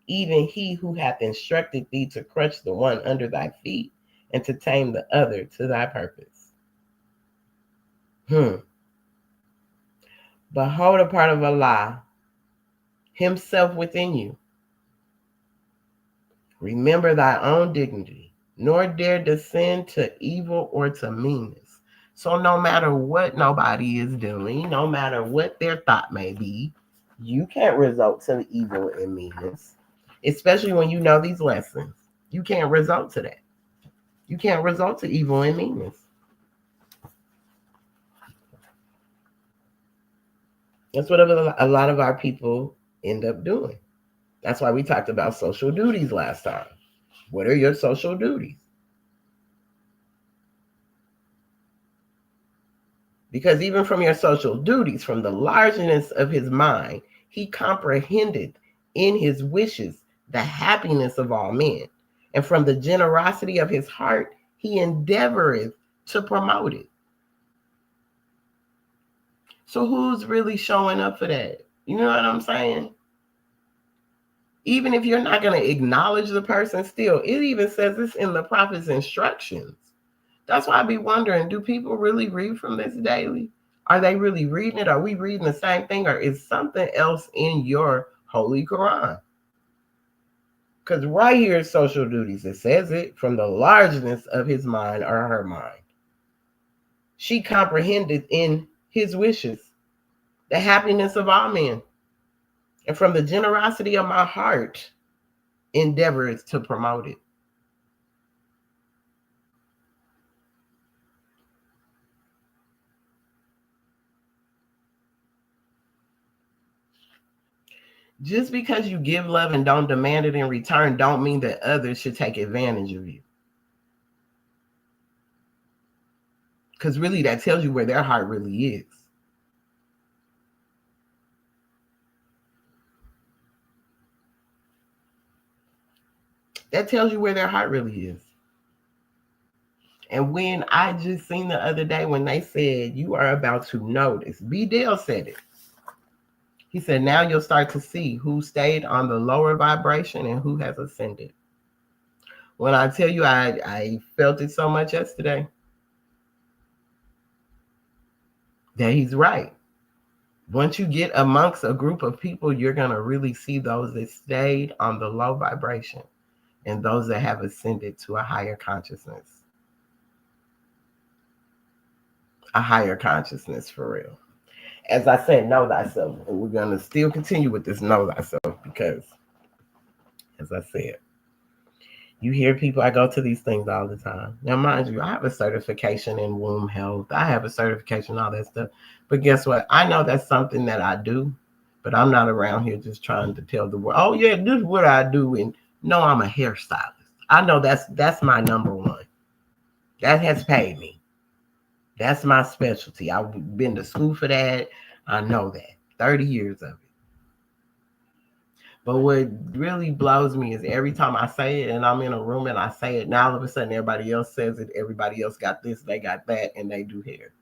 Even he who hath instructed thee to crush the one under thy feet and to tame the other to thy purpose. Behold a part of Allah himself within you. Remember thy own dignity, nor dare descend to evil or to meanness. So no matter what nobody is doing, no matter what their thought may be, you can't result to evil and meanness, especially when you know these lessons. You can't result to that. You can't result to evil and meanness. That's what a lot of our people end up doing. That's why we talked about social duties last time. What are your social duties? Because even from your social duties, from the largeness of his mind, he comprehended in his wishes the happiness of all men. And from the generosity of his heart, he endeavoreth to promote it. So who's really showing up for that? You know what I'm saying? Even if you're not going to acknowledge the person, still, it even says this in the prophet's instructions. That's why I be wondering, do people really read from this daily? Are they really reading it? Are we reading the same thing? Or is something else in your Holy Quran? Because right here is social duties. It says it from the largeness of his mind or her mind. She comprehended in his wishes the happiness of all men. And from the generosity of my heart, endeavors to promote it. Just because you give love and don't demand it in return, don't mean that others should take advantage of you. Because really, that tells you where their heart really is. That tells you where their heart really is. And when I just seen the other day when they said, you are about to notice, B. Dale said it. He said, now you'll start to see who stayed on the lower vibration and who has ascended. When I tell you, I felt it so much yesterday that he's right. Once you get amongst a group of people, you're going to really see those that stayed on the low vibration. and those that have ascended to a higher consciousness. A higher consciousness for real. As I said, know thyself. And we're going to still continue with this know thyself because, as I said, you hear people, I go to these things all the time. Now, mind you, I have a certification in womb health. I have a certification, all that stuff. But guess what? I know that's something that I do, but I'm not around here just trying to tell the world, oh, yeah, this is what I do. And no, I'm a hairstylist. I know that's my number one. That has paid me. That's my specialty. I've been to school for that. I know that. 30 years of it. But what really blows me is every time I say it and I'm in a room and I say it, now all of a sudden everybody else says it. Everybody else got this, they got that, and they do hair.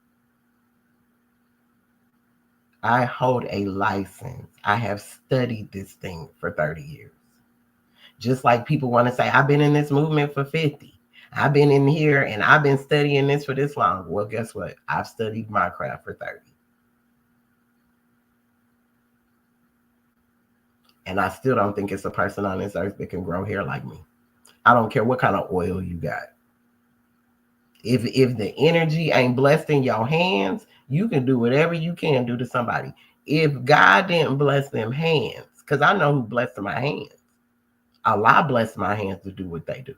I hold a license. I have studied this thing for 30 years. Just like people want to say, I've been in this movement for 50. I've been in here and I've been studying this for this long. Well, guess what? I've studied my craft for 30. And I still don't think it's a person on this earth that can grow hair like me. I don't care what kind of oil you got. If the energy ain't blessed in your hands, you can do whatever you can do to somebody. If God didn't bless them hands, because I know who blessed my hands. Allah blessed my hands to do what they do.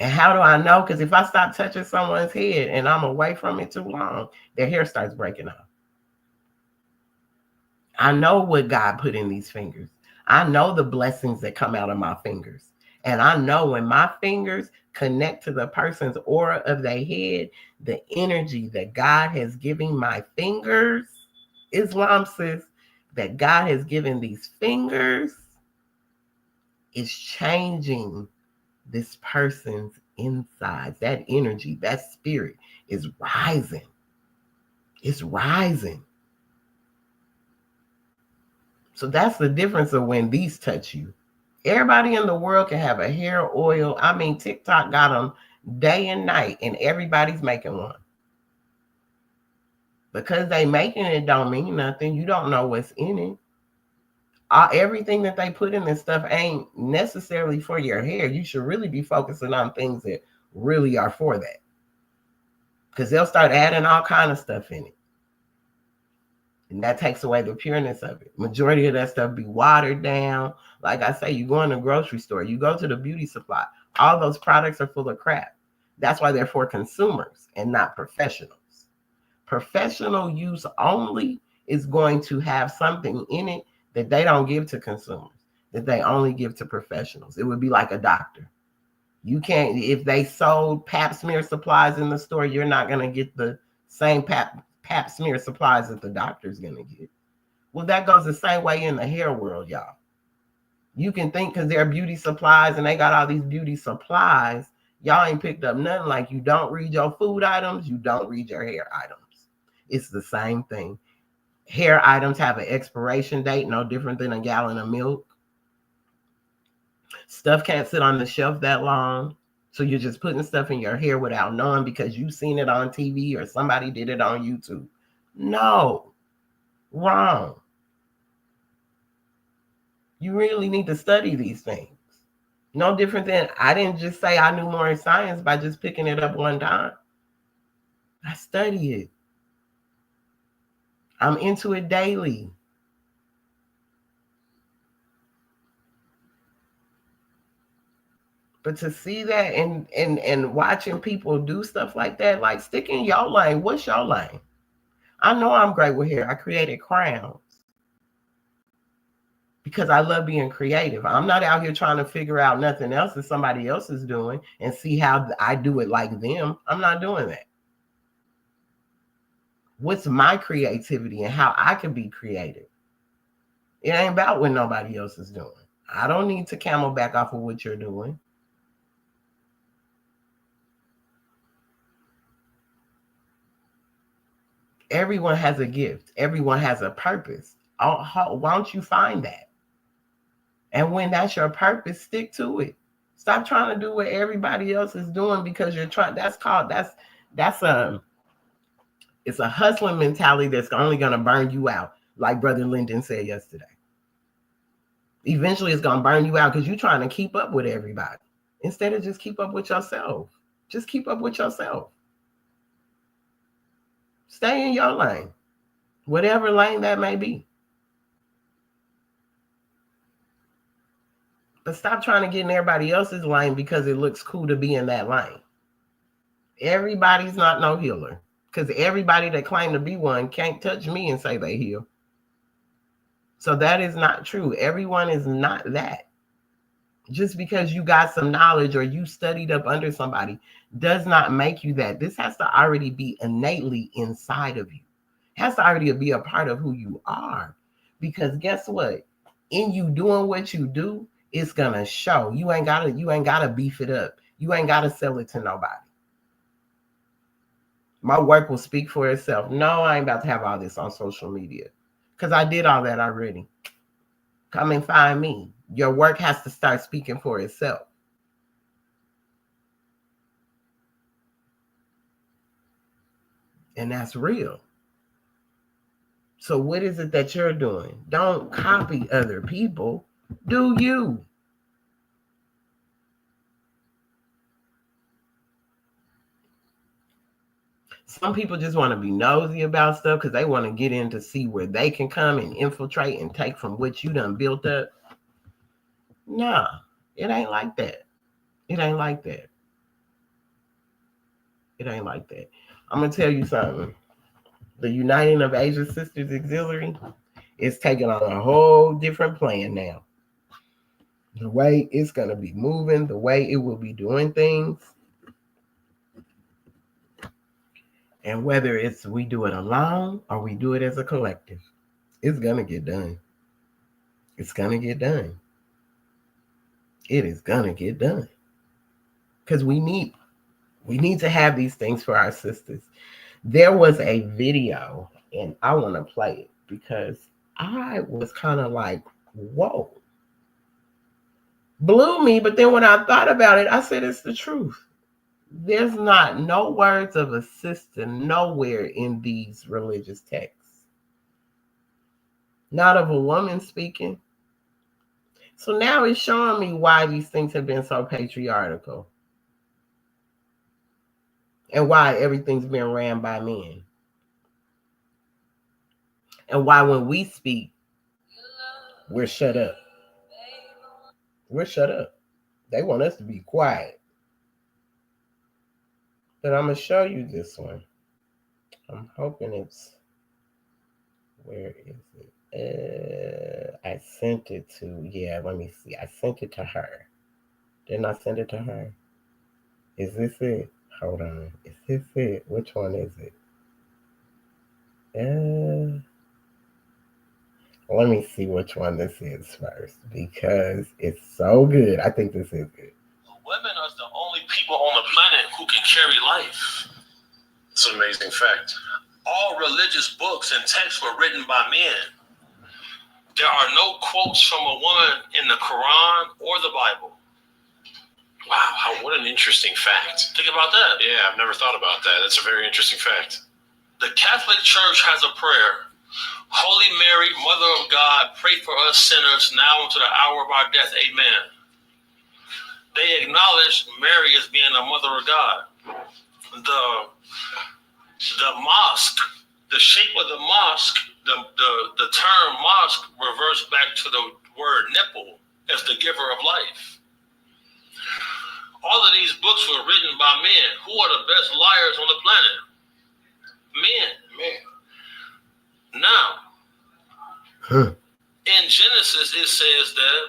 And how do I know? Because if I stop touching someone's head and I'm away from it too long, their hair starts breaking off. I know what God put in these fingers. I know the blessings that come out of my fingers. And I know when my fingers connect to the person's aura of their head, the energy that God has given my fingers, Islam says that God has given these fingers is changing this person's insides. That energy, that spirit is rising. It's rising. So that's the difference of when these touch you. Everybody in the world can have a hair oil. I mean, TikTok got them day and night, and everybody's making one. Because they making it don't mean nothing. You don't know what's in it. Everything that they put in this stuff ain't necessarily for your hair. You should really be focusing on things that really are for that. Because they'll start adding all kind of stuff in it. And that takes away the pureness of it. Majority of that stuff be watered down. Like I say, you go in the grocery store, you go to the beauty supply, all those products are full of crap. That's why they're for consumers and not professionals. Professional use only is going to have something in it that they don't give to consumers, that they only give to professionals. It would be like a doctor. You can't, if they sold pap smear supplies in the store, you're not going to get the same pap smear supplies that the doctor's going to get. Well, that goes the same way in the hair world, y'all. You can think because they're beauty supplies and they got all these beauty supplies, y'all ain't picked up nothing. Like you don't read your food items, you don't read your hair items. It's the same thing. Hair items have an expiration date, no different than a gallon of milk. Stuff can't sit on the shelf that long. So you're just putting stuff in your hair without knowing because you've seen it on TV or somebody did it on YouTube. No, wrong. You really need to study these things. No different than I didn't just say I knew more in science by just picking it up one time. I study it. I'm into it daily. But to see that and watching people do stuff like that, like stick in your lane. What's your lane? I know I'm great with hair. I created crowns because I love being creative. I'm not out here trying to figure out nothing else that somebody else is doing and see how I do it like them. I'm not doing that. What's my creativity and how I can be creative? It ain't about what nobody else is doing. I don't need to camel back off of what you're doing. Everyone has a gift. Everyone has a purpose. Why don't you find that? And when that's your purpose, stick to it. Stop trying to do what everybody else is doing because you're trying. It's a hustling mentality that's only going to burn you out, like Brother Lyndon said yesterday. Eventually, it's gonna burn you out because you're trying to keep up with everybody instead of just keep up with yourself. Just keep up with yourself. Stay in your lane, whatever lane that may be. But stop trying to get in everybody else's lane because it looks cool to be in that lane. Everybody's not no healer, because everybody that claim to be one can't touch me and say they heal. So that is not true. Everyone is not that. Just because you got some knowledge or you studied up under somebody does not make you that. This has to already be innately inside of you. It has to already be a part of who you are. Because guess what? In you doing what you do, it's gonna show. You ain't gotta beef it up. You ain't gotta sell it to nobody. My work will speak for itself. No, I ain't about to have all this on social media because I did all that already. Come and find me. Your work has to start speaking for itself. And that's real. So what is it that you're doing? Don't copy other people. Do you? Some people just want to be nosy about stuff because they want to get in to see where they can come and infiltrate and take from what you done built up. Nah, it ain't like that. It ain't like that. It ain't like that. I'm going to tell you something. The Uniting of Asia Sisters Auxiliary is taking on a whole different plan now. The way it's going to be moving, the way it will be doing things, and whether it's we do it alone or we do it as a collective, it's going to get done. It's going to get done. It is going to get done. Because we need to have these things for our sisters. There was a video, and I want to play it because I was kind of like, whoa. Blew me, but then when I thought about it, I said it's the truth. There's not no words of a sister nowhere in these religious texts. Not of a woman speaking. So now it's showing me why these things have been so patriarchal. And why everything's been ran by men. And why when we speak, we're shut up. We're shut up. They want us to be quiet. But I'm going to show you this one. I'm hoping it's... Where is it? I sent it to... Yeah, let me see. I sent it to her. Didn't I send it to her? Is this it? Hold on. Is this it? Which one is it? Let me see which one this is first because it's so good. I think this is it. Women are the only people on the planet who can carry life. It's an amazing fact. All religious books and texts were written by men. There are no quotes from a woman in the Quran or the Bible. Wow, what an interesting fact. Think about that. Yeah, I've never thought about that. That's a very interesting fact. The Catholic Church has a prayer. Holy Mary, Mother of God, pray for us sinners now and to the hour of our death. Amen. They acknowledge Mary as being a mother of God. The mosque, the shape of the mosque, the term mosque reverts back to the word nipple as the giver of life. All of these books were written by men. Who are the best liars on the planet? Men. Now, in Genesis, it says that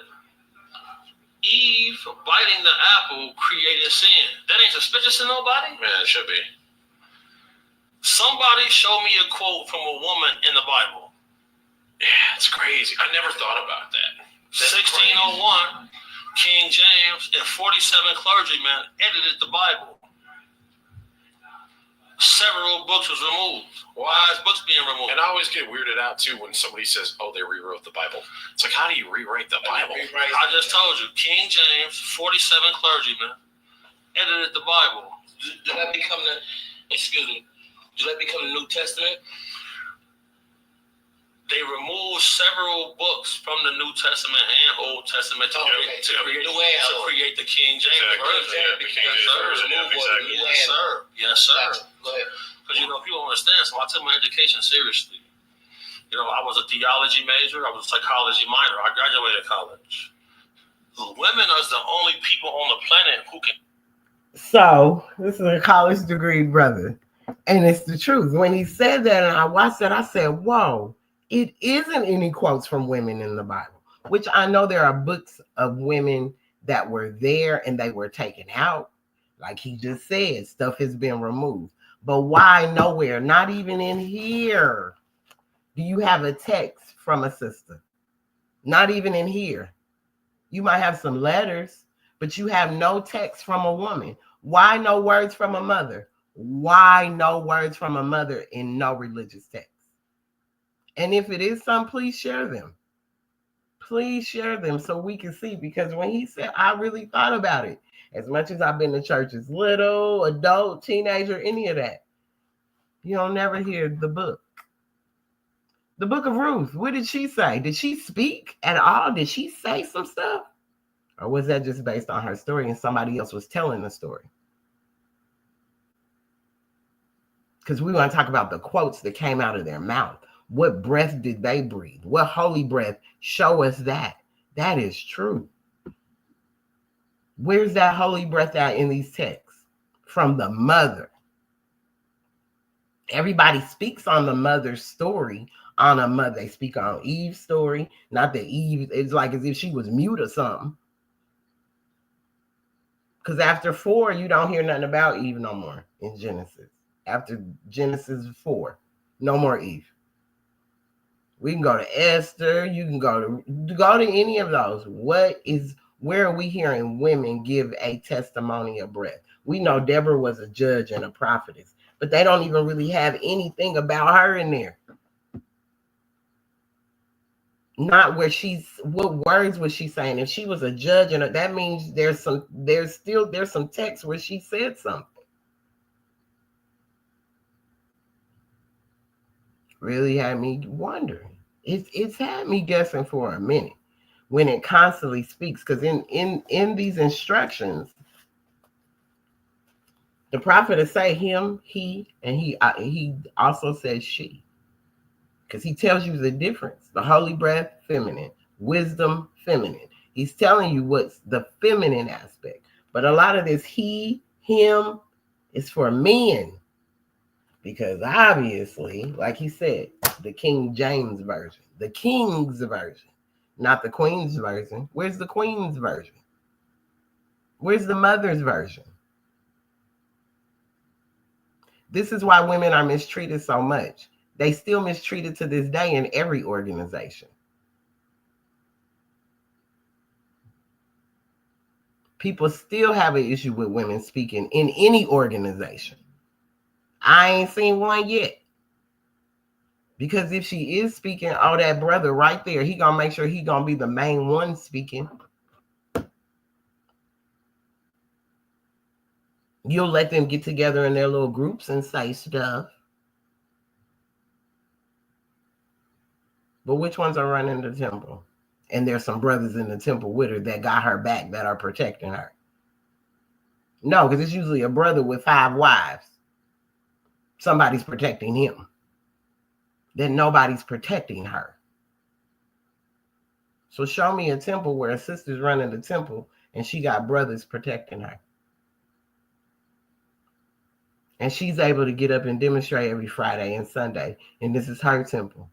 Eve biting the apple created sin. That ain't suspicious to nobody? Man, it should be. Somebody show me a quote from a woman in the Bible. Yeah, it's crazy. I never thought about that. That's 1601, crazy. King James and 47 clergymen edited the Bible. Several books was removed. Why is books being removed? And I always get weirded out too when somebody says, "Oh, they rewrote the Bible." It's like, how do you rewrite the Bible? I just told you, King James, 47 clergymen edited the Bible. Did that become the New Testament? they removed several books from the New Testament and Old Testament to create the King James Version. Yes, sir. Because people don't understand. So I took my education seriously. I was a theology major. I was a psychology minor. I graduated college. Women are the only people on the planet who can. So this is a college degree brother, and it's the truth. When he said that, and I watched that, I said, "Whoa! It isn't any quotes from women in the Bible." Which I know there are books of women that were there and they were taken out, like he just said. Stuff has been removed, but why nowhere? Not even in here do you have a text from a sister. Not even in here. You might have some letters, but you have no text from a woman. Why no words from a mother? Why no words from a mother in no religious text? And if it is some, please share them. Please share them so we can see. Because when he said, I really thought about it. As much as I've been to churches, little, adult, teenager, any of that, you don't never hear the book. The book of Ruth, what did she say? Did she speak at all? Did she say some stuff? Or was that just based on her story and somebody else was telling the story? Because we want to talk about the quotes that came out of their mouth. What breath did they breathe? What holy breath? Show us that. That is true. Where's that holy breath at in these texts? From the mother. Everybody speaks on the mother's story. On a mother, they speak on Eve's story. Not that Eve, it's like as if she was mute or something. Because after 4, you don't hear nothing about Eve no more in Genesis. After Genesis 4, no more Eve. We can go to Esther. You can go to any of those. Where are we hearing women give a testimony of breath? We know Deborah was a judge and a prophetess, but they don't even really have anything about her in there. Not where what words was she saying? If she was a judge, and that means there's some text where she said something. Really had me wondering. It's had me guessing for a minute when it constantly speaks, because in these instructions, the prophet will say him, he, and he also says she. Because he tells you the difference. The holy breath, feminine. Wisdom, feminine. He's telling you what's the feminine aspect. But a lot of this he, him is for men. Because obviously, like he said, the King James Version. The King's Version. Not the Queen's Version. Where's the Queen's Version? Where's the Mother's Version? This is why women are mistreated so much. They still mistreated to this day in every organization. People still have an issue with women speaking in any organization. I ain't seen one yet. Because if she is speaking, oh, that brother right there, he gonna make sure he gonna be the main one speaking. You'll let them get together in their little groups and say stuff. But which ones are running the temple? And there's some brothers in the temple with her that got her back, that are protecting her. No, because it's usually a brother with 5 wives. Somebody's protecting him. Then nobody's protecting her. So show me a temple where a sister's running the temple and she got brothers protecting her. And she's able to get up and demonstrate every Friday and Sunday. And this is her temple.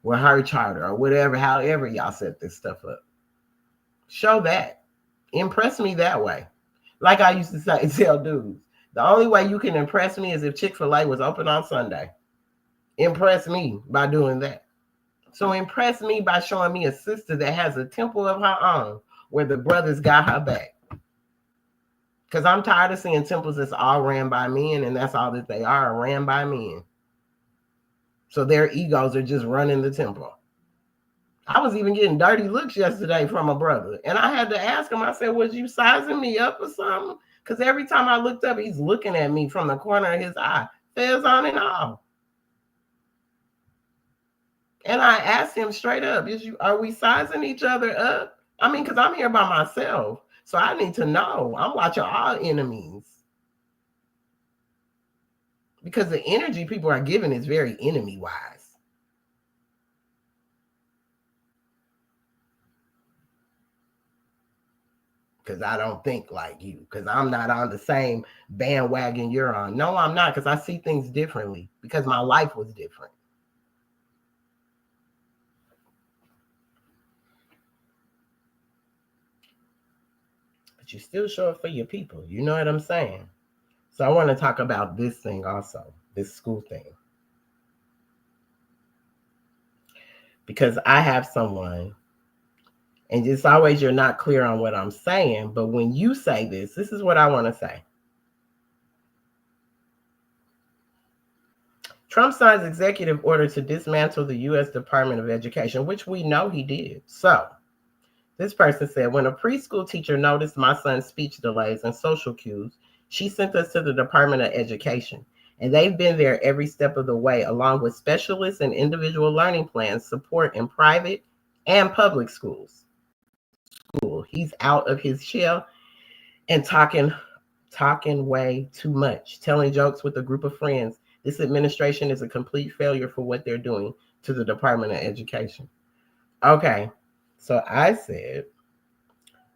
Or her charter, or whatever, however y'all set this stuff up. Show that. Impress me that way. Like I used to say, tell dudes, the only way you can impress me is if Chick-fil-A was open on Sunday. Impress me by doing that. So impress me by showing me a sister that has a temple of her own where the brothers got her back. Because I'm tired of seeing temples that's all ran by men, and that's all that they are, ran by men. So their egos are just running the temple. I was even getting dirty looks yesterday from a brother. And I had to ask him, I said, was you sizing me up or something? Because every time I looked up, he's looking at me from the corner of his eye. Fez on and off. And I asked him straight up, are we sizing each other up? I mean, because I'm here by myself. So I need to know. I'm watching all enemies. Because the energy people are giving is very enemy-wise. Because I don't think like you. Because I'm not on the same bandwagon you're on. No, I'm not. Because I see things differently. Because my life was different. But you still show up for your people. You know what I'm saying? So I want to talk about this thing also, this school thing. Because I have someone, and it's always you're not clear on what I'm saying, but when you say this is what I want to say. Trump signs executive order to dismantle the U.S. Department of Education, which we know he did. So this person said, when a preschool teacher noticed my son's speech delays and social cues, she sent us to the Department of Education. And they've been there every step of the way, along with specialists and individual learning plans support in private and public schools. He's out of his shell and talking way too much, telling jokes with a group of friends. This administration is a complete failure for what they're doing to the Department of Education. Okay, so I said,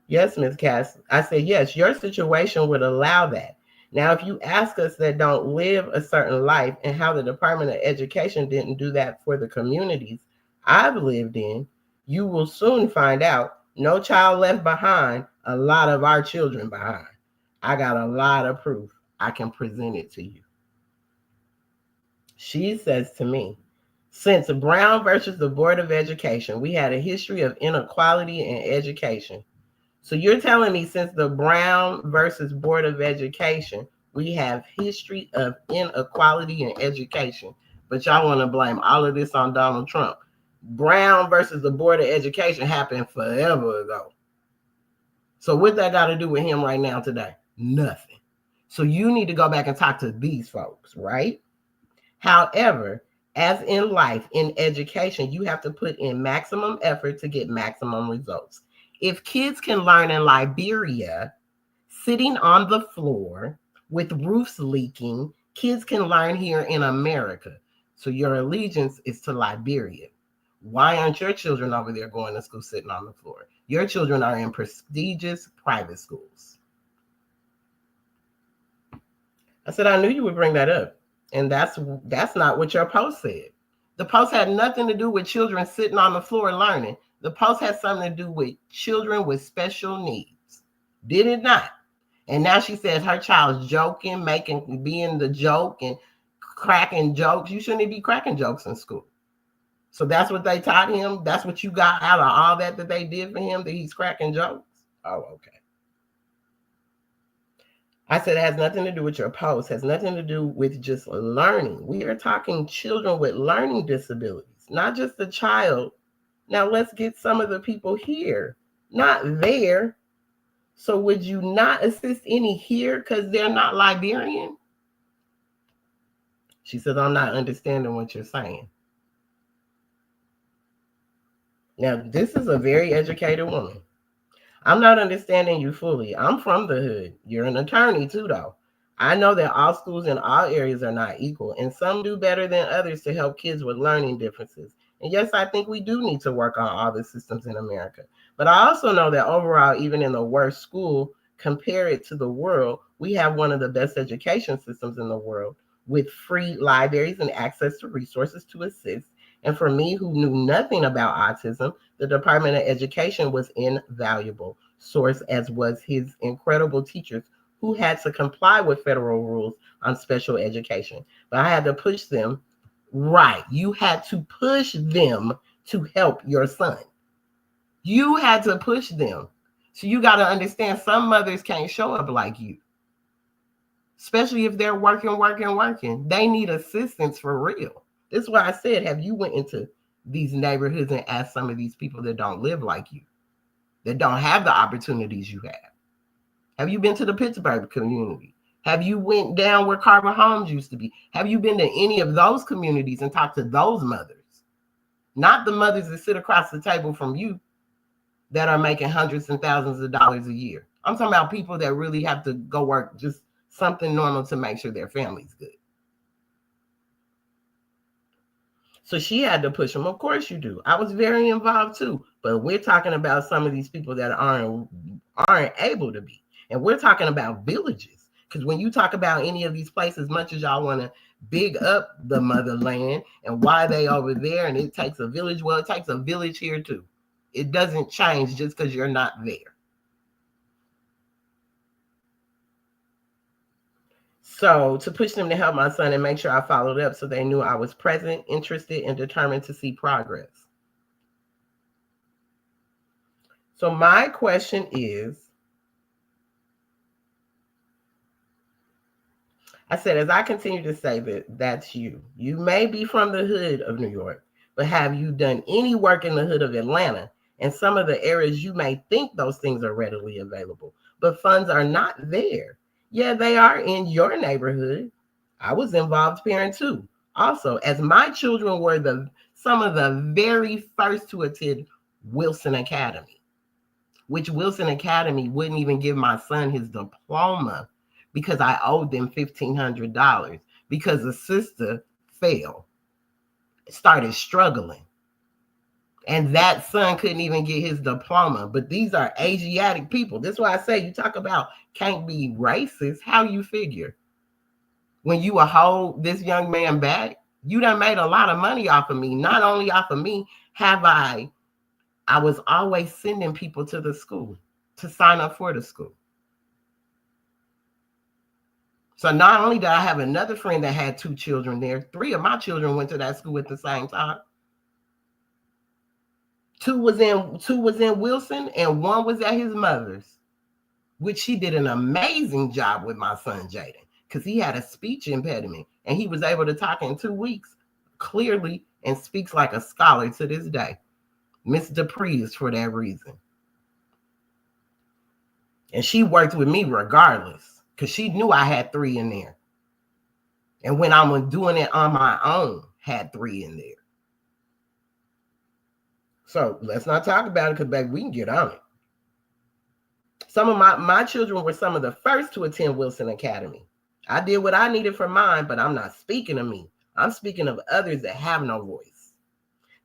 yes, Ms. Cass. I said, yes, your situation would allow that. Now, if you ask us that don't live a certain life and how the Department of Education didn't do that for the communities I've lived in, you will soon find out. No child left behind, a lot of our children behind. I got a lot of proof. I can present it to you. She says to me, since Brown versus the Board of Education, we had a history of inequality in education. So you're telling me since the Brown versus Board of Education, we have history of inequality in education, but y'all want to blame all of this on Donald Trump. Brown versus the Board of Education happened forever ago. So what that got to do with him right now today? Nothing. So you need to go back and talk to these folks, right? However, as in life, in education, you have to put in maximum effort to get maximum results. If kids can learn in Liberia, sitting on the floor with roofs leaking, kids can learn here in America. So your allegiance is to Liberia. Why aren't your children over there going to school sitting on the floor? Your children are in prestigious private schools. I said, I knew you would bring that up. And that's not what your post said. The post had nothing to do with children sitting on the floor learning. The post had something to do with children with special needs. Did it not? And now she says her child's joking, being the joke and cracking jokes. You shouldn't be cracking jokes in school. So that's what they taught him. That's what you got out of all that they did for him, that he's cracking jokes. Oh, okay. I said it has nothing to do with your post. It has nothing to do with just learning. We are talking children with learning disabilities, not just the child. Now let's get some of the people here, not there. So would you not assist any here because they're not Liberian? She says, I'm not understanding what you're saying. Now, this is a very educated woman. I'm not understanding you fully. I'm from the hood. You're an attorney too, though. I know that all schools in all areas are not equal, and some do better than others to help kids with learning differences. And yes, I think we do need to work on all the systems in America. But I also know that overall, even in the worst school, compare it to the world, we have one of the best education systems in the world with free libraries and access to resources to assist. And for me, who knew nothing about autism, the Department of Education was invaluable source, as was his incredible teachers who had to comply with federal rules on special education. But I had to push them. Right. You had to push them to help your son. You had to push them. So you got to understand some mothers can't show up like you, especially if they're working. They need assistance for real. This is why I said, have you went into these neighborhoods and asked some of these people that don't live like you, that don't have the opportunities you have? Have you been to the Pittsburgh community? Have you went down where Carver Homes used to be? Have you been to any of those communities and talked to those mothers? Not the mothers that sit across the table from you that are making hundreds and thousands of dollars a year. I'm talking about people that really have to go work just something normal to make sure their family's good. So she had to push them. Of course you do. I was very involved too. But we're talking about some of these people that aren't able to be. And we're talking about villages. Because when you talk about any of these places, much as y'all want to big up the motherland and why they over there and it takes a village, well, it takes a village here too. It doesn't change just because you're not there. So to push them to help my son and make sure I followed up so they knew I was present, interested, and determined to see progress. So my question is, I said, as I continue to say that that's you. You may be from the hood of New York, but have you done any work in the hood of Atlanta and some of the areas you may think those things are readily available, but funds are not there? Yeah, they are in your neighborhood. I was involved parent too. Also, as my children were some of the very first to attend Wilson Academy, which Wilson Academy wouldn't even give my son his diploma because I owed them $1,500 because the sister failed, started struggling. And that son couldn't even get his diploma. But these are Asiatic people. That's why I say you talk about can't be racist. How you figure? When you will hold this young man back, you done made a lot of money off of me. Not only off of me, I was always sending people to the school to sign up for the school. So not only did I have another friend that had 2 children there, 3 of my children went to that school at the same time. 2 was in Wilson and 1 was at his mother's, which she did an amazing job with my son Jaden because he had a speech impediment and he was able to talk in 2 weeks clearly and speaks like a scholar to this day. Miss Dupree is for that reason. And she worked with me regardless because she knew I had 3 in there. And when I was doing it on my own, had 3 in there. So let's not talk about it because, baby, we can get on it. Some of my children were some of the first to attend Wilson Academy. I did what I needed for mine, but I'm not speaking of me. I'm speaking of others that have no voice.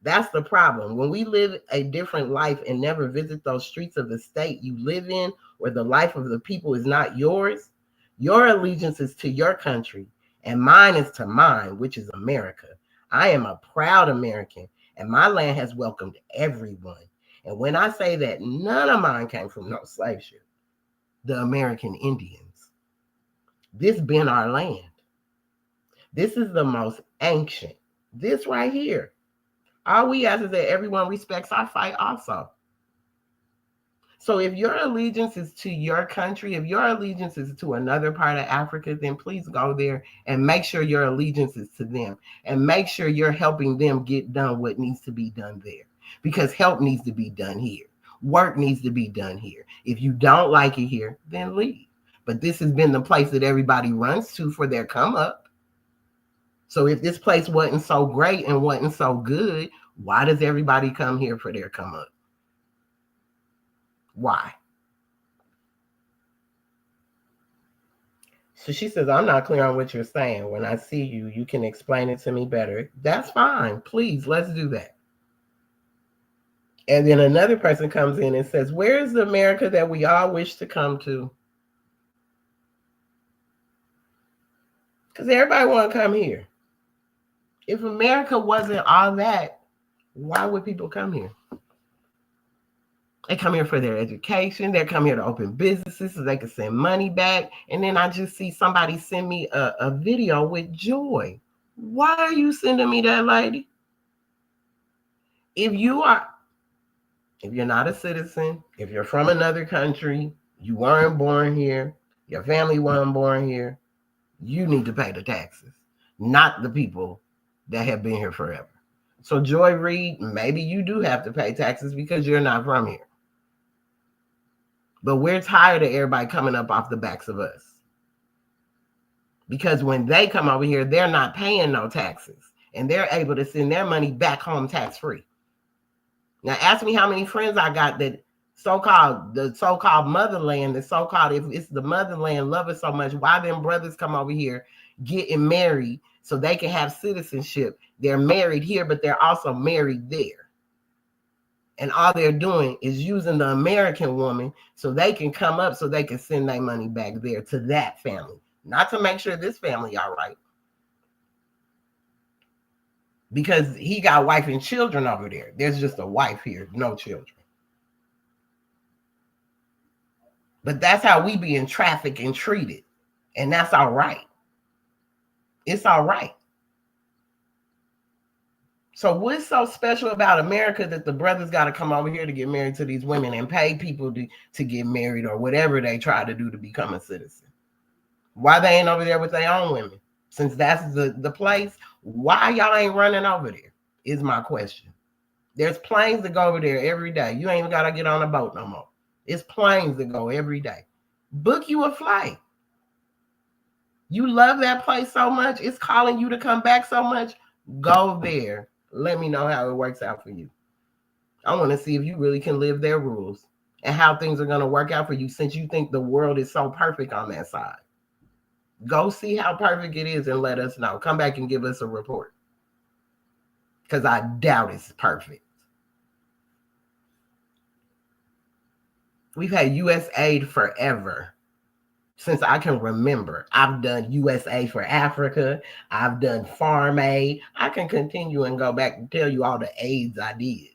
That's the problem. When we live a different life and never visit those streets of the state you live in, where the life of the people is not yours, your allegiance is to your country, and mine is to mine, which is America. I am a proud American, and my land has welcomed everyone. And when I say that none of mine came from no slave ship, the American Indians, this been our land. This is the most ancient. This right here. All we ask is that everyone respects our fight also. So if your allegiance is to your country, if your allegiance is to another part of Africa, then please go there and make sure your allegiance is to them and make sure you're helping them get done what needs to be done there, because help needs to be done here. Work needs to be done here. If you don't like it here, then leave. But this has been the place that everybody runs to for their come up. So if this place wasn't so great and wasn't so good, why does everybody come here for their come up? Why? So she says, I'm not clear on what you're saying. When I see you, you can explain it to me better. That's fine. Please, let's do that. And then another person comes in and says, where is the America that we all wish to come to? Because everybody want to come here. If America wasn't all that, why would people come here? They come here for their education. They come here to open businesses so they can send money back. And then I just see somebody send me a video with Joy. Why are you sending me that, lady? If you're not a citizen, if you're from another country, you weren't born here, your family wasn't born here, you need to pay the taxes, not the people that have been here forever. So Joy Reid, maybe you do have to pay taxes because you're not from here. But we're tired of everybody coming up off the backs of us. Because when they come over here, they're not paying no taxes. and they're able to send their money back home tax-free. Now, ask me how many friends I got that the so-called motherland, if it's the motherland, love it so much, why them brothers come over here getting married so they can have citizenship? They're married here, but they're also married there. And all they're doing is using the American woman so they can come up so they can send their money back there to that family, not to make sure this family all right. Because he got wife and children over there. There's just a wife here, no children. But that's how we being trafficked and treated. And that's all right. It's all right. So what's so special about America that the brothers got to come over here to get married to these women and pay people to get married or whatever they try to do to become a citizen? Why they ain't over there with their own women? Since that's the place, why y'all ain't running over there is my question. There's planes that go over there every day. You ain't even got to get on a boat no more. It's planes that go every day. Book you a flight. You love that place so much. It's calling you to come back so much. Go there. Let me know how it works out for you. I want to see if you really can live their rules and how things are going to work out for you, since you think the world is so perfect on that side. Go see how perfect it is and let us know. Come back and give us a report, because I doubt it's perfect. We've had U.S. aid forever. Since I can remember. I've done USA for Africa. I've done farm aid. I can continue and go back and tell you all the aids I did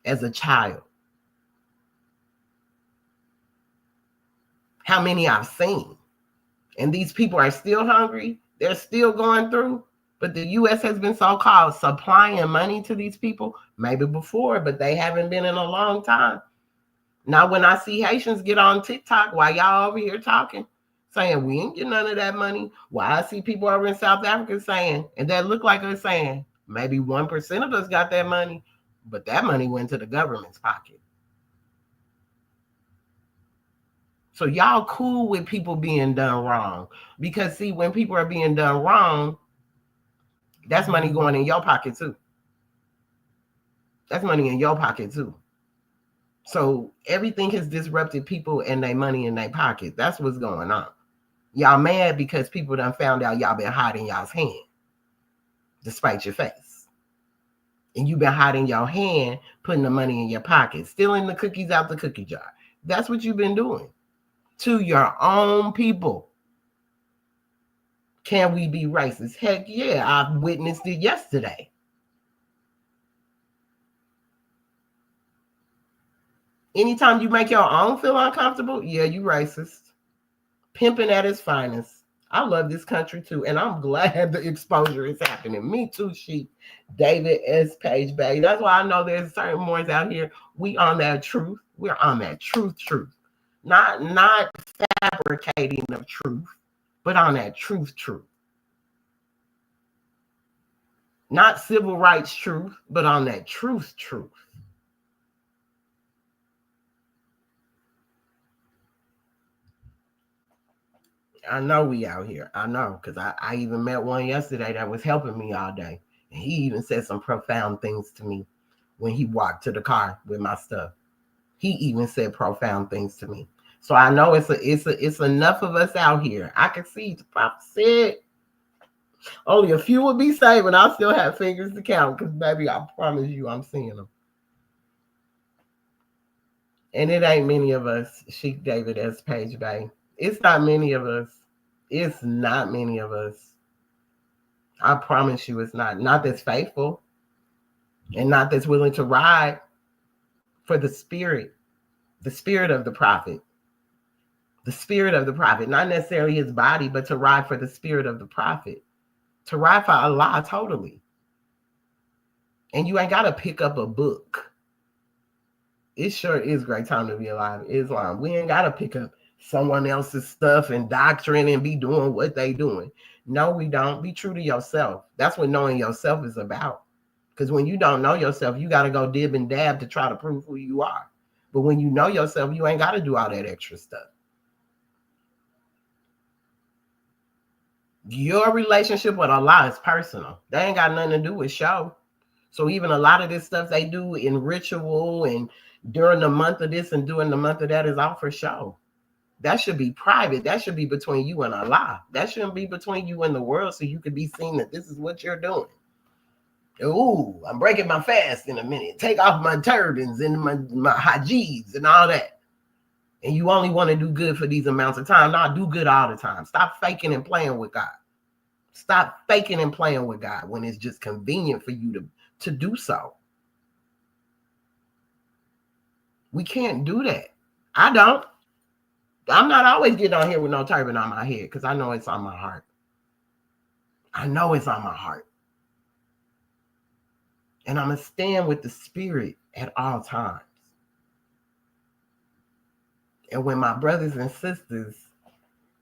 as a child. How many I've seen. And these people are still hungry. They're still going through. But the U.S. has been so-called supplying money to these people. Maybe before, but they haven't been in a long time. Now, when I see Haitians get on TikTok while y'all over here talking, saying we ain't get none of that money, while I see people over in South Africa saying, and that look like they're saying, maybe 1% of us got that money, but that money went to the government's pocket. So y'all cool with people being done wrong. Because see, when people are being done wrong, that's money going in your pocket too. That's money in your pocket too. So everything has disrupted people and their money in their pocket. That's what's going on. Y'all mad because people done found out y'all been hiding y'all's hand despite your face. And you've been hiding your hand, putting the money in your pocket, stealing the cookies out the cookie jar. That's what you've been doing to your own people. Can we be racist? Heck yeah, I witnessed it yesterday. Anytime you make your own feel uncomfortable, yeah, you racist. Pimping at its finest. I love this country too, and I'm glad the exposure is happening. Me too, Sheep. David S. Page Bay. That's why I know there's certain morons out here. We on that truth. We're on that truth. Not fabricating of truth, but on that truth. Not civil rights truth, but on that truth. I know we out here. I know, because I even met one yesterday that was helping me all day. And he even said some profound things to me when he walked to the car with my stuff. He even said profound things to me. So I know it's enough of us out here. I can see the prophet said only a few will be saved, and I still have fingers to count, because baby, I promise you I'm seeing them. And it ain't many of us, Sheik David S. Page Bay. It's not many of us. It's not many of us. I promise you it's not. Not that's faithful and not that's willing to ride for the spirit of the prophet. The spirit of the prophet, not necessarily his body, but to ride for the spirit of the prophet. To ride for Allah totally. And you ain't got to pick up a book. It sure is great time to be alive in Islam. We ain't got to pick up someone else's stuff and doctrine and be doing what they doing. No, we don't. Be true to yourself. That's what knowing yourself is about. Because when you don't know yourself, you got to go dib and dab to try to prove who you are. But when you know yourself, you ain't got to do all that extra stuff. Your relationship with Allah is personal. They ain't got nothing to do with show. So even a lot of this stuff they do in ritual and during the month of this and during the month of that is all for show. That should be private. That should be between you and Allah. That shouldn't be between you and the world so you could be seen that this is what you're doing. Ooh, I'm breaking my fast in a minute. Take off my turbans and my hajis and all that. And you only want to do good for these amounts of time. Not do good all the time. Stop faking and playing with God. Stop faking and playing with God when it's just convenient for you to do so. We can't do that. I don't. I'm not always getting on here with no turban on my head because I know it's on my heart. I know it's on my heart. And I'm going to stand with the spirit at all times. And when my brothers and sisters,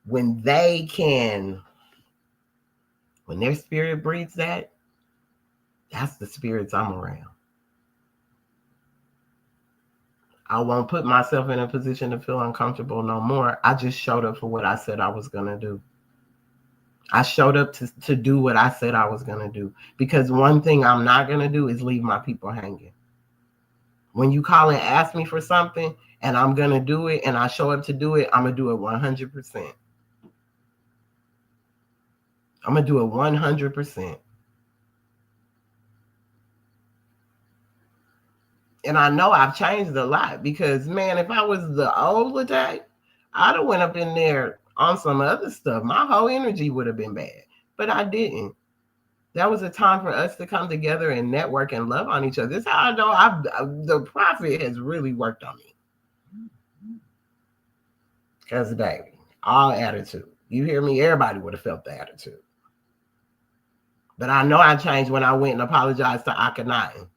when their spirit breathes that, that's the spirits I'm around. I won't put myself in a position to feel uncomfortable no more. I just showed up for what I said I was going to do. I showed up to do what I said I was going to do. Because one thing I'm not going to do is leave my people hanging. When you call and ask me for something and I'm going to do it and I show up to do it, I'm going to do it 100%. I'm going to do it 100%. And I know I've changed a lot because, man, if I was the old Latae, I'd have went up in there on some other stuff. My whole energy would have been bad, but I didn't. That was a time for us to come together and network and love on each other. This is how I know the prophet has really worked on me. Because, baby, all attitude. You hear me? Everybody would have felt the attitude. But I know I changed when I went and apologized to Akhenaten.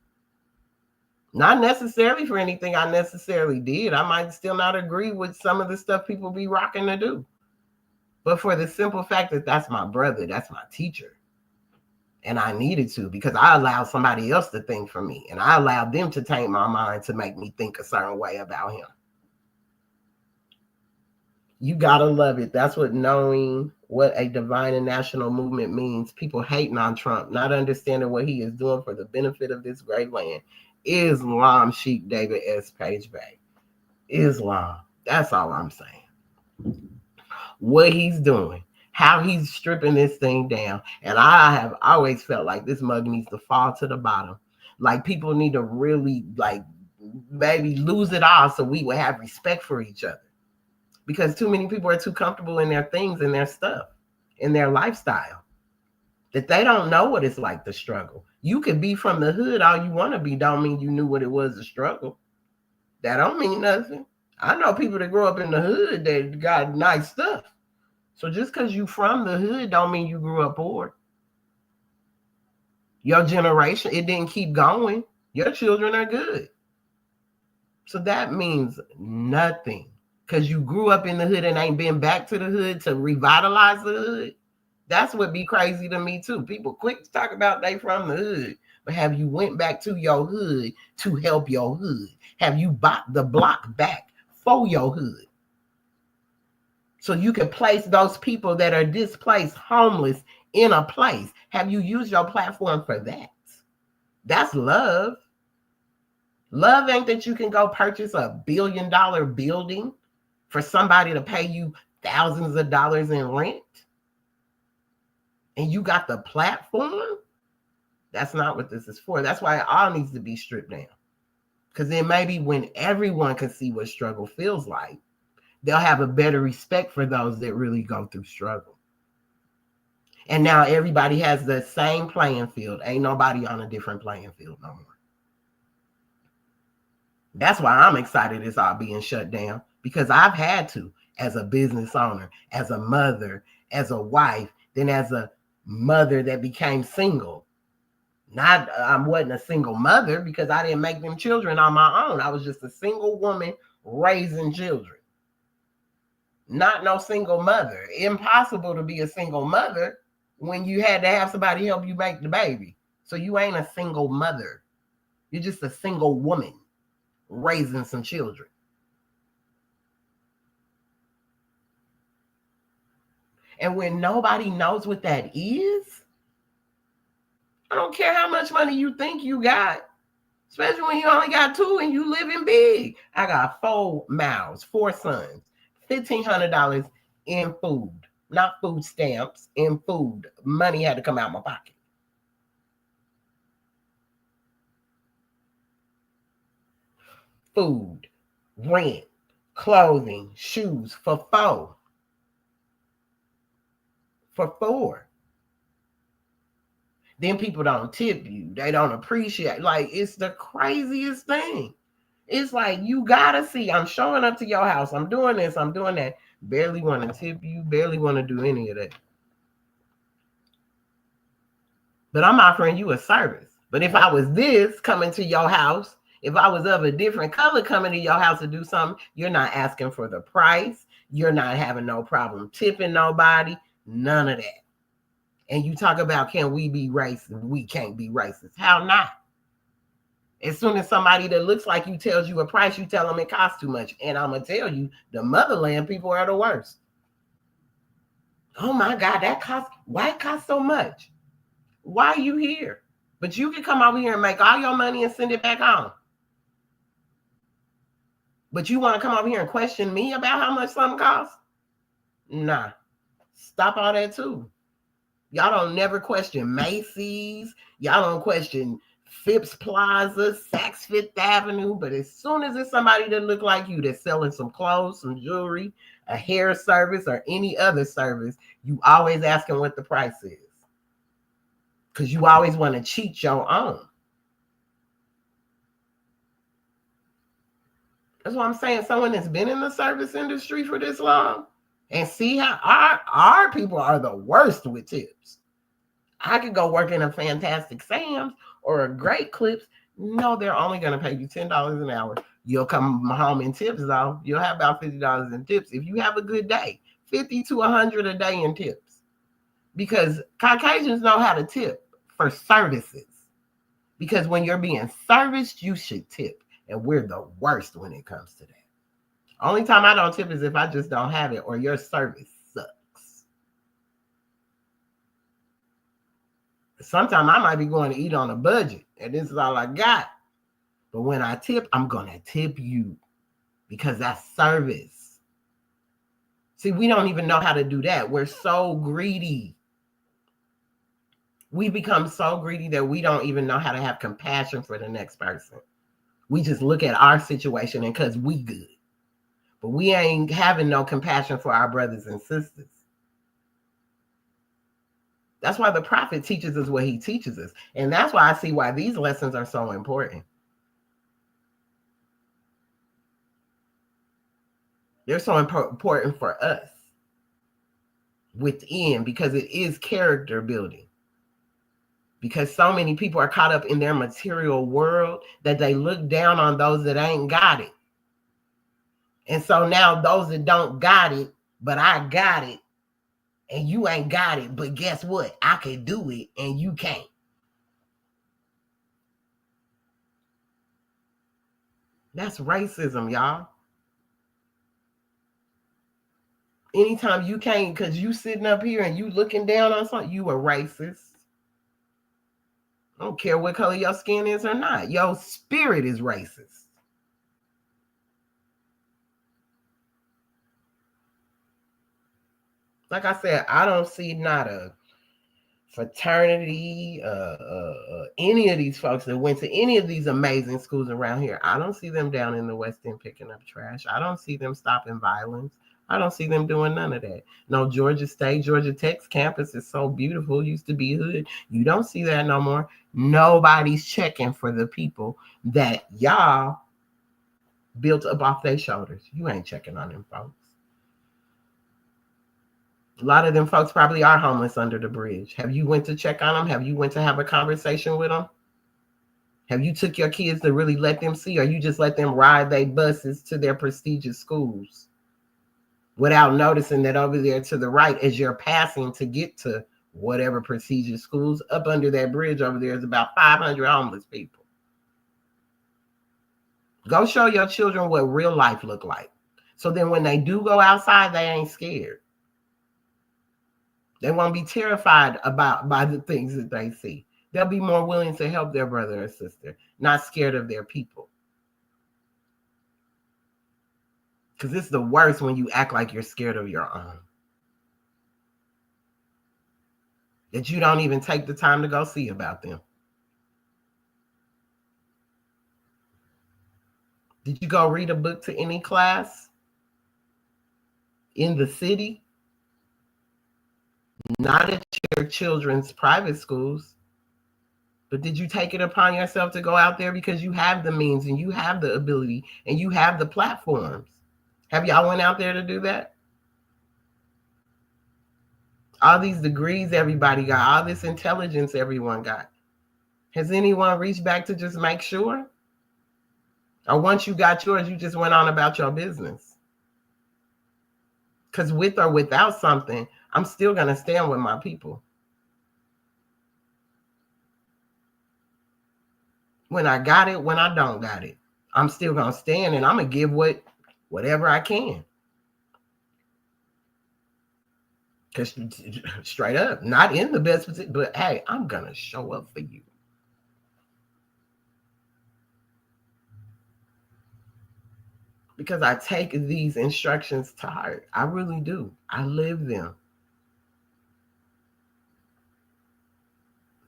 Not necessarily for anything I necessarily did. I might still not agree with some of the stuff people be rocking to do. But for the simple fact that that's my brother, that's my teacher. And I needed to because I allowed somebody else to think for me. And I allowed them to taint my mind to make me think a certain way about him. You gotta love it. That's what knowing what a divine and national movement means. People hating on Trump, not understanding what he is doing for the benefit of this great land. Islam, Sheikh David S. Page Bay. Islam. That's all I'm saying. What he's doing, how he's stripping this thing down. And I have always felt like this mug needs to fall to the bottom. Like people need to really maybe lose it all so we will have respect for each other. Because too many people are too comfortable in their things and their stuff, in their lifestyle, that they don't know what it's like to struggle. You could be from the hood all you want to be, don't mean you knew what it was to struggle. That don't mean nothing. I know people that grew up in the hood that got nice stuff. So just because you from the hood don't mean you grew up poor. Your generation, it didn't keep going. Your children are good. So that means nothing. Because you grew up in the hood and ain't been back to the hood to revitalize the hood. That's what be crazy to me too. People quick to talk about they from the hood. But have you went back to your hood to help your hood? Have you bought the block back for your hood? So you can place those people that are displaced, homeless, in a place. Have you used your platform for that? That's love. Love ain't that you can go purchase $1 billion building for somebody to pay you thousands of dollars in rent. And you got the platform. That's not what this is for. That's why it all needs to be stripped down. Because then maybe when everyone can see what struggle feels like, they'll have a better respect for those that really go through struggle. And now everybody has the same playing field. Ain't nobody on a different playing field no more. That's why I'm excited it's all being shut down. Because I've had to, as a business owner, as a mother, as a wife, then as a mother that became single. I wasn't a single mother because I didn't make them children on my own. I was just a single woman raising children. Not no single mother. Impossible to be a single mother when you had to have somebody help you make the baby. So you ain't a single mother. You're just a single woman raising some children. And when nobody knows what that is, I don't care how much money you think you got, especially when you only got 2 and you living big. I got 4 mouths, 4 sons, $1,500 in food, not food stamps, in food. Money had to come out of my pocket. Food, rent, clothing, shoes for 4. For 4. Then people don't tip you. They don't appreciate. Like, it's the craziest thing. It's like, you gotta see, I'm showing up to your house. I'm doing this. I'm doing that. Barely want to tip you. Barely want to do any of that. But I'm offering you a service. But if I was this coming to your house, if I was of a different color coming to your house to do something, you're not asking for the price. You're not having no problem tipping nobody. None of that. And you talk about, can we be racist? We can't be racist. How not? As soon as somebody that looks like you tells you a price, you tell them it costs too much. And I'm going to tell you, the motherland people are the worst. Oh my God, why it costs so much? Why are you here? But you can come over here and make all your money and send it back home. But you want to come over here and question me about how much something costs? Nah. Stop all that too. Y'all don't never question Macy's. Y'all don't question Phipps Plaza, Saks Fifth Avenue. But as soon as it's somebody that look like you that's selling some clothes, some jewelry, a hair service, or any other service, you always asking what the price is. Because you always want to cheat your own. That's what I'm saying. Someone that's been in the service industry for this long, and see how our people are the worst with tips. I could go work in a Fantastic Sam's or a Great Clips. No, they're only going to pay you $10 an hour. You'll come home in tips, though. You'll have about $50 in tips. If you have a good day, 50 to 100 a day in tips. Because Caucasians know how to tip for services. Because when you're being serviced, you should tip. And we're the worst when it comes to that. Only time I don't tip is if I just don't have it or your service sucks. Sometimes I might be going to eat on a budget and this is all I got. But when I tip, I'm going to tip you because that's service. See, we don't even know how to do that. We're so greedy. We become so greedy that we don't even know how to have compassion for the next person. We just look at our situation and because we good. But we ain't having no compassion for our brothers and sisters. That's why the prophet teaches us what he teaches us. And that's why I see why these lessons are so important. They're so important for us within because it is character building. Because so many people are caught up in their material world that they look down on those that ain't got it. And so now those that don't got it, but I got it, and you ain't got it, but guess what? I can do it, and you can't. That's racism, y'all. Anytime you can't, because you sitting up here and you looking down on something, you a racist. I don't care what color your skin is or not. Your spirit is racist. Like I said, I don't see not a fraternity, any of these folks that went to any of these amazing schools around here. I don't see them down in the West End picking up trash. I don't see them stopping violence. I don't see them doing none of that. No, Georgia State, Georgia Tech's campus is so beautiful. Used to be hood. You don't see that no more. Nobody's checking for the people that y'all built up off their shoulders. You ain't checking on them folks. A lot of them folks probably are homeless under the bridge. Have you went to check on them? Have you went to have a conversation with them? Have you took your kids to really let them see, or you just let them ride their buses to their prestigious schools without noticing that over there to the right, as you're passing to get to whatever prestigious schools, up under that bridge over there is about 500 homeless people. Go show your children what real life look like. So then when they do go outside, they ain't scared. They won't be terrified by the things that they see. They'll be more willing to help their brother or sister, not scared of their people. Because it's the worst when you act like you're scared of your own. That you don't even take the time to go see about them. Did you go read a book to any class in the city? Not at your children's private schools. But did you take it upon yourself to go out there because you have the means and you have the ability and you have the platforms? Have y'all went out there to do that? All these degrees everybody got, all this intelligence everyone got. Has anyone reached back to just make sure? Or once you got yours, you just went on about your business? Because with or without something, I'm still going to stand with my people. When I got it, when I don't got it, I'm still going to stand and I'm going to give whatever I can. Because straight up, not in the best position, but hey, I'm going to show up for you. Because I take these instructions to heart. I really do. I live them.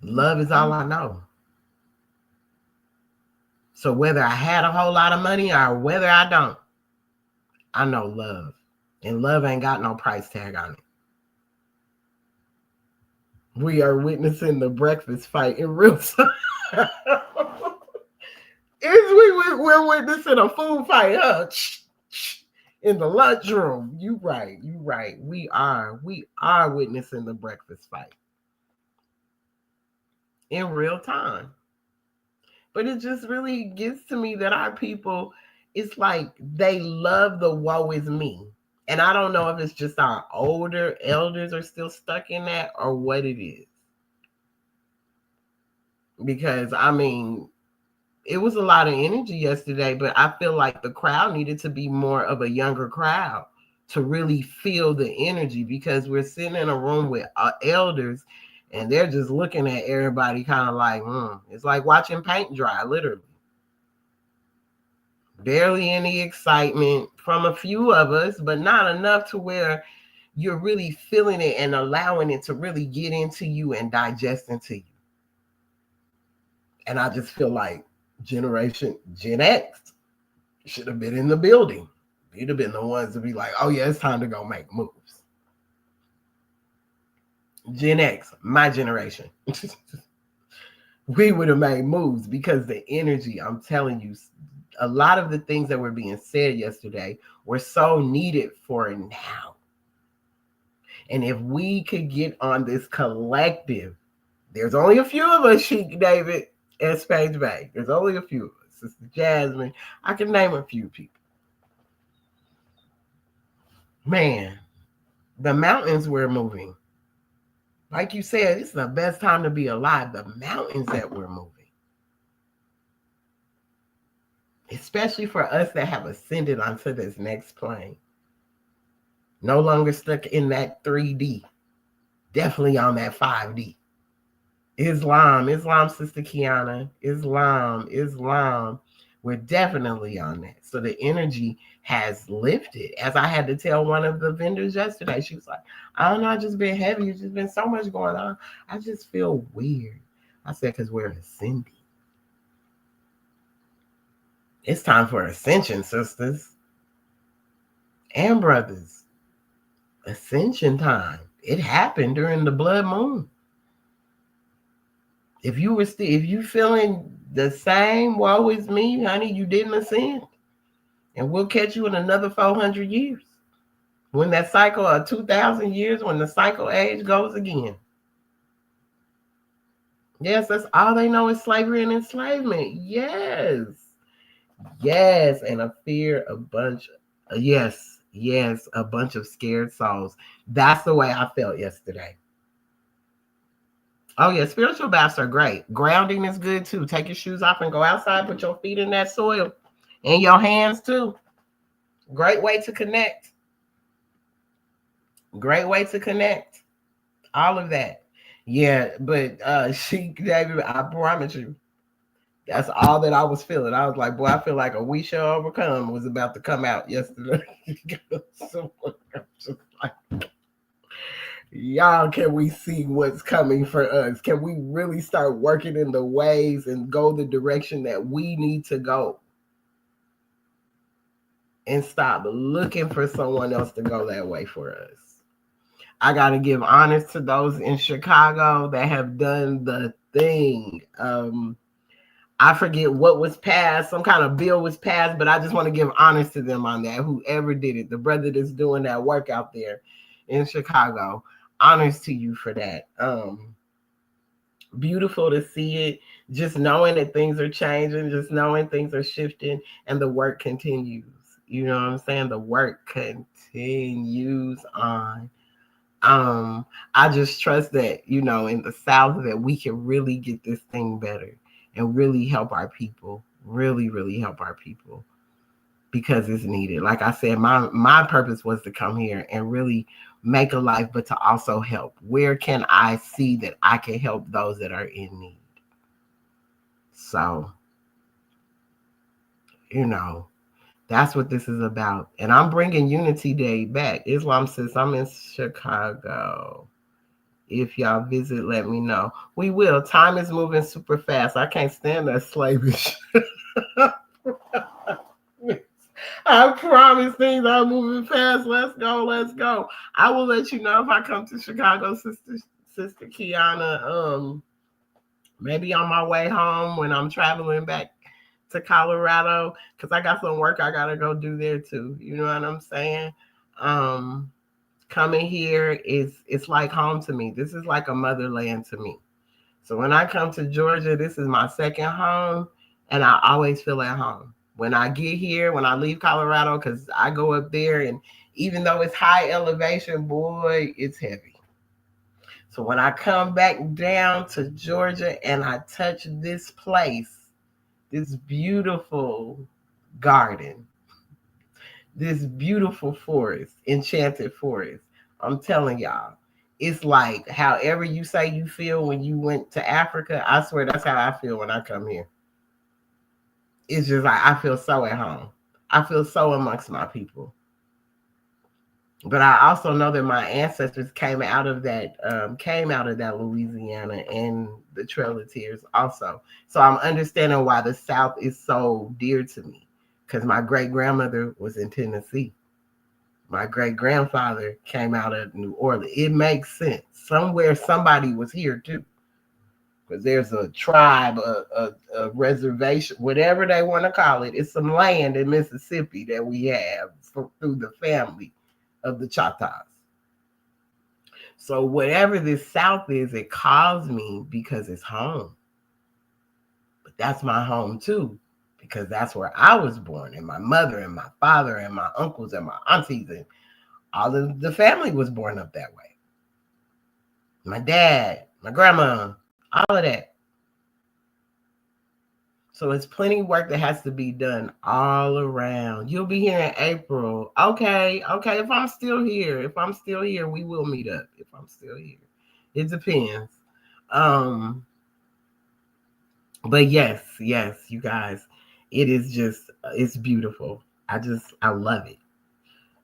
Love is all I know. So whether I had a whole lot of money or whether I don't, I know love. And love ain't got no price tag on it. We are witnessing the breakfast fight in real time. We're witnessing a food fight, huh? In the lunchroom. You right. We are witnessing the breakfast fight in real time. But it just really gets to me that our people, it's like they love the woe is me. And I don't know if it's just our older elders are still stuck in that or what it is. Because, I mean, it was a lot of energy yesterday, but I feel like the crowd needed to be more of a younger crowd to really feel the energy, because we're sitting in a room with elders and they're just looking at everybody kind of like, It's like watching paint dry, literally. Barely any excitement from a few of us, but not enough to where you're really feeling it and allowing it to really get into you and digest into you. And I just feel like Generation Gen X should have been in the building. You'd have been the ones to be like, oh yeah, it's time to go make moves. Gen X, my generation. We would have made moves because the energy, I'm telling you, a lot of the things that were being said yesterday were so needed for now. And if we could get on this collective, there's only a few of us, Sheik David and Spage Bay. There's only a few of us. Sister Jasmine, I can name a few people. Man, the mountains were moving. Like you said, it's the best time to be alive. The mountains that we're moving. Especially for us that have ascended onto this next plane. No longer stuck in that 3D. Definitely on that 5D. Islam, Sister Kiana. Islam. We're definitely on that. So the energy has lifted. As I had to tell one of the vendors yesterday, she was like, I don't know, I've just been heavy. It's just been so much going on. I just feel weird. I said, because we're ascending. It's time for ascension, sisters and brothers. Ascension time. It happened during the blood moon. If you feeling the same, woe is me, honey, you didn't ascend. And we'll catch you in another 400 years. When that cycle of 2,000 years, when the cycle age goes again. Yes, that's all they know is slavery and enslavement. Yes, and a fear, a bunch of scared souls. That's the way I felt yesterday. Oh yeah, spiritual baths are great. Grounding is good too. Take your shoes off and go outside, put your feet in that soil and your hands too. Great way to connect. All of that. Yeah, but she David, I promise you, that's all that I was feeling. I was like, boy, I feel like a We Shall Overcome was about to come out yesterday. So I'm just like, y'all, can we see what's coming for us? Can we really start working in the ways and go the direction that we need to go? And stop looking for someone else to go that way for us. I got to give honors to those in Chicago that have done the thing. I forget what was passed. Some kind of bill was passed, but I just want to give honors to them on that. Whoever did it, the brother that's doing that work out there in Chicago, honors to you for that. Beautiful to see it. Just knowing that things are changing, just knowing things are shifting, and the work continues. You know what I'm saying? The work continues on. I just trust that, you know, in the South that we can really get this thing better and really help our people. Really, really help our people because it's needed. Like I said, my purpose was to come here and really make a life, but to also help. Where can I see that I can help those that are in need? So, you know, that's what this is about. And I'm bringing Unity Day back. Islam says I'm in Chicago. If y'all visit, let me know. We will. Time is moving super fast. I can't stand that slavish. I promise things are moving fast. Let's go. Let's go. I will let you know if I come to Chicago, Sister Kiana. Maybe on my way home when I'm traveling back to Colorado, because I got some work I gotta go do there too. You know what I'm saying? Coming here it's like home to me. This is like a motherland to me. So when I come to Georgia, this is my second home, and I always feel at home. When I get here, when I leave Colorado, because I go up there, and even though it's high elevation, boy, it's heavy. So when I come back down to Georgia and I touch this place, this beautiful garden, this beautiful forest, enchanted forest, I'm telling y'all, it's like however you say you feel when you went to Africa, I swear that's how I feel when I come here. It's just like I feel so at home. I feel so amongst my people. But I also know that my ancestors came out of that Louisiana and the Trail of Tears also. So I'm understanding why the South is so dear to me, because my great grandmother was in Tennessee. My great grandfather came out of New Orleans. It makes sense. Somewhere somebody was here too, because there's a tribe, a reservation, whatever they want to call it. It's some land in Mississippi that we have through the family of the Choctaws. So whatever this South is, it calls me because it's home. But that's my home too, because that's where I was born, and my mother and my father and my uncles and my aunties and all of the family was born up that way. My dad, my grandma, all of that. So it's plenty of work that has to be done all around. You'll be here in April. Okay. If I'm still here, we will meet up. If I'm still here, it depends. But yes, you guys, it is just, it's beautiful. I love it.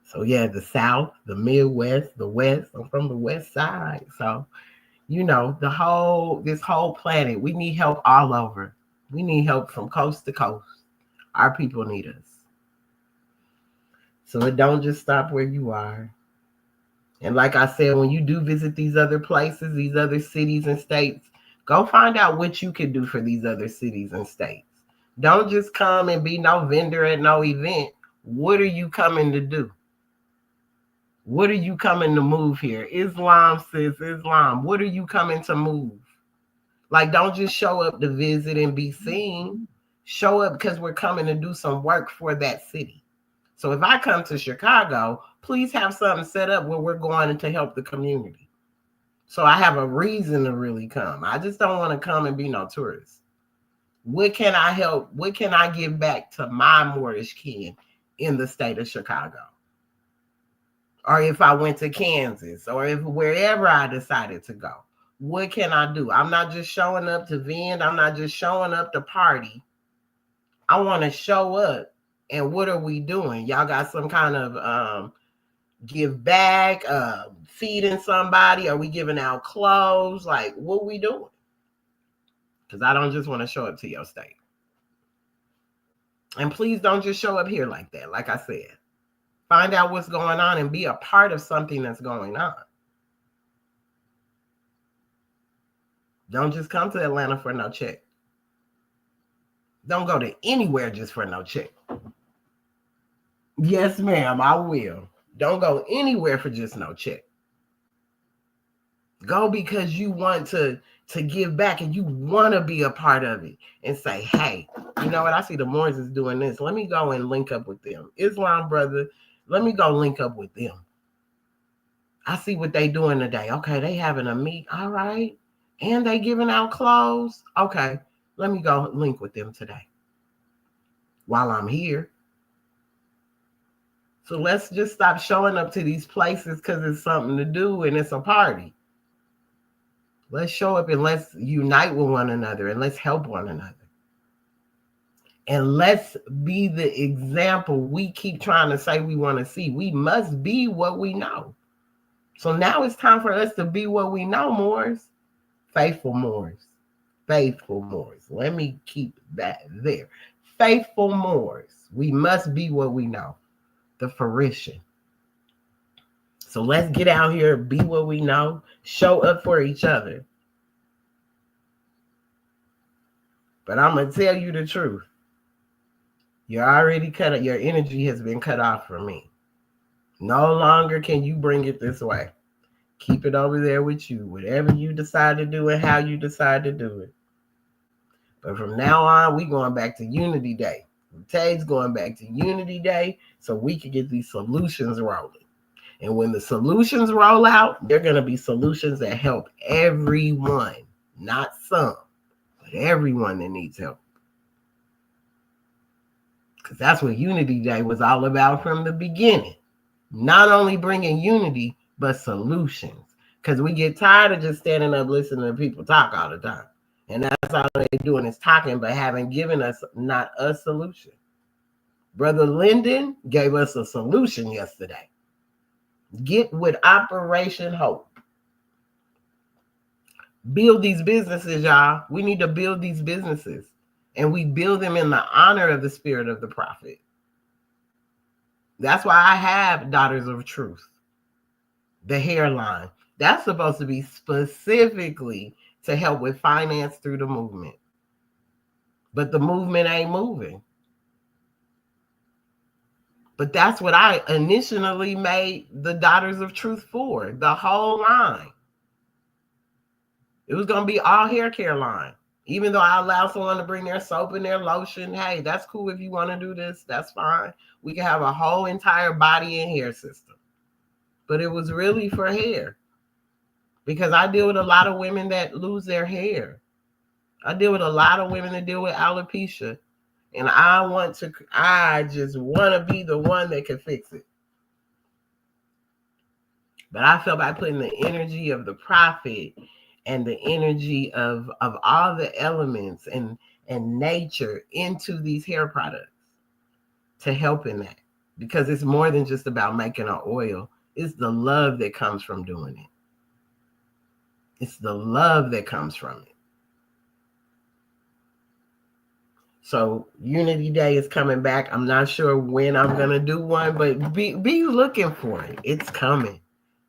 So yeah, the South, the Midwest, the West. I'm from the West Side. So, you know, this whole planet, we need help all over. We need help from coast to coast. Our people need us. So it don't just stop where you are. And like I said, when you do visit these other places, these other cities and states, go find out what you can do for these other cities and states. Don't just come and be no vendor at no event. What are you coming to do? What are you coming to move here? Islam says, Islam, what are you coming to move? Like, don't just show up to visit and be seen. Show up because we're coming to do some work for that city. So if I come to Chicago, please have something set up where we're going to help the community. So I have a reason to really come. I just don't want to come and be no tourist. What can I help? What can I give back to my Moorish kin in the state of Chicago? Or if I went to Kansas, or if wherever I decided to go, what can I do? I'm not just showing up to vend. I'm not just showing up to party. I want to show up. And what are we doing? Y'all got some kind of give back, feeding somebody? Are we giving out clothes? Like, what we doing? Because I don't just want to show up to your state. And please don't just show up here like that. Like I said, find out what's going on and be a part of something that's going on. Don't just come to Atlanta for no check. Don't go to anywhere just for no check. Yes, ma'am, I will. Don't go anywhere for just no check. Go because you want to give back and you want to be a part of it and say, hey, you know what? I see the Moors is doing this. Let me go and link up with them. Islam brother, let me go link up with them. I see what they doing today. Okay, they having a meet. All right. And they giving out clothes. Okay, let me go link with them today while I'm here. So let's just stop showing up to these places because it's something to do and it's a party. Let's show up and let's unite with one another and let's help one another. And let's be the example we keep trying to say we want to see. We must be what we know. So now it's time for us to be what we know, Moors. Faithful Moors. Faithful Moors. Let me keep that there. Faithful Moors. We must be what we know. The fruition. So let's get out here, be what we know, show up for each other. But I'm going to tell you the truth. You're already cut up. Your energy has been cut off from me. No longer can you bring it this way. Keep it over there with you. Whatever you decide to do and how you decide to do it. But from now on, we going back to Unity Day. Tag's going back to Unity Day so we can get these solutions rolling. And when the solutions roll out, they're going to be solutions that help everyone, not some, but everyone that needs help. Because that's what Unity Day was all about from the beginning. Not only bringing unity, but solutions. Because we get tired of just standing up listening to people talk all the time. And that's all they're doing is talking, but haven't given us not a solution. Brother Lyndon gave us a solution yesterday. Get with Operation Hope. Build these businesses, y'all. We need to build these businesses. And we build them in the honor of the spirit of the prophet. That's why I have Daughters of Truth. The hairline. That's supposed to be specifically to help with finance through the movement. But the movement ain't moving. But that's what I initially made the Daughters of Truth for, the whole line. It was going to be all hair care line. Even though I allow someone to bring their soap and their lotion, hey, that's cool if you want to do this, that's fine. We can have a whole entire body and hair system. But it was really for hair. Because I deal with a lot of women that lose their hair. I deal with a lot of women that deal with alopecia. And I just want to be the one that can fix it. But I felt by putting the energy of the prophet and the energy of all the elements and nature into these hair products to help in that. Because it's more than just about making an oil. It's the love that comes from doing it. It's the love that comes from it. So Unity Day is coming back. I'm not sure when I'm going to do one, but be looking for it. It's coming.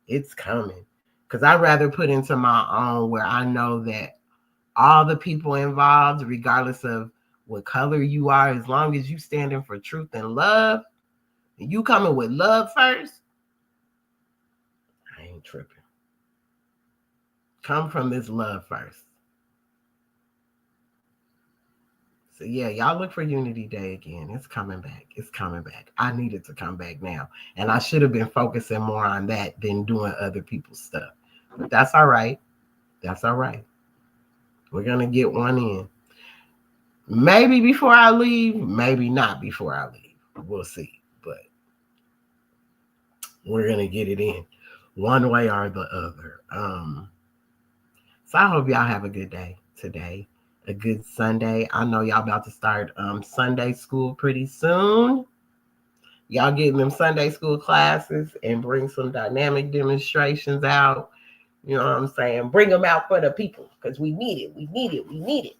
It's coming. Because I'd rather put into my own where I know that all the people involved, regardless of what color you are, as long as you standing for truth and love, and you coming with love first, I ain't tripping. Come from this love first. So yeah, y'all look for Unity Day again. It's coming back. It's coming back. I need it to come back now. And I should have been focusing more on that than doing other people's stuff. But that's all right. That's all right. We're going to get one in. Maybe before I leave, maybe not before I leave. We'll see. But We're gonna get it in one way or the other. So I hope y'all have a good day today, a good Sunday. I know y'all about to start Sunday school pretty soon. Y'all get them Sunday school classes and bring some dynamic demonstrations out. You know what I'm saying? Bring them out for the people because we need it. We need it. We need it.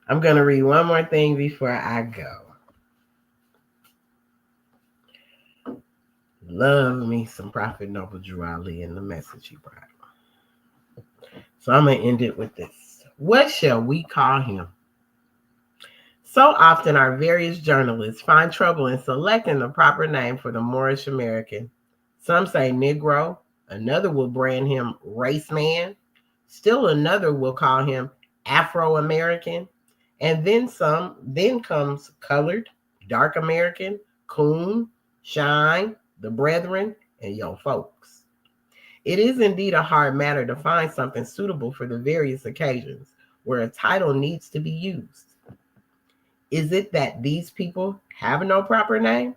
I'm going to read one more thing before I go. Love me some Prophet Noble Drew Ali and the message he brought. So I'm going to end it with this. What shall we call him? So often our various journalists find trouble in selecting the proper name for the Moorish American. Some say Negro, another will brand him race man, still another will call him Afro-American, and then comes colored, dark American, coon, shine, the brethren, and yo folks. It is indeed a hard matter to find something suitable for the various occasions where a title needs to be used. Is it that these people have no proper name?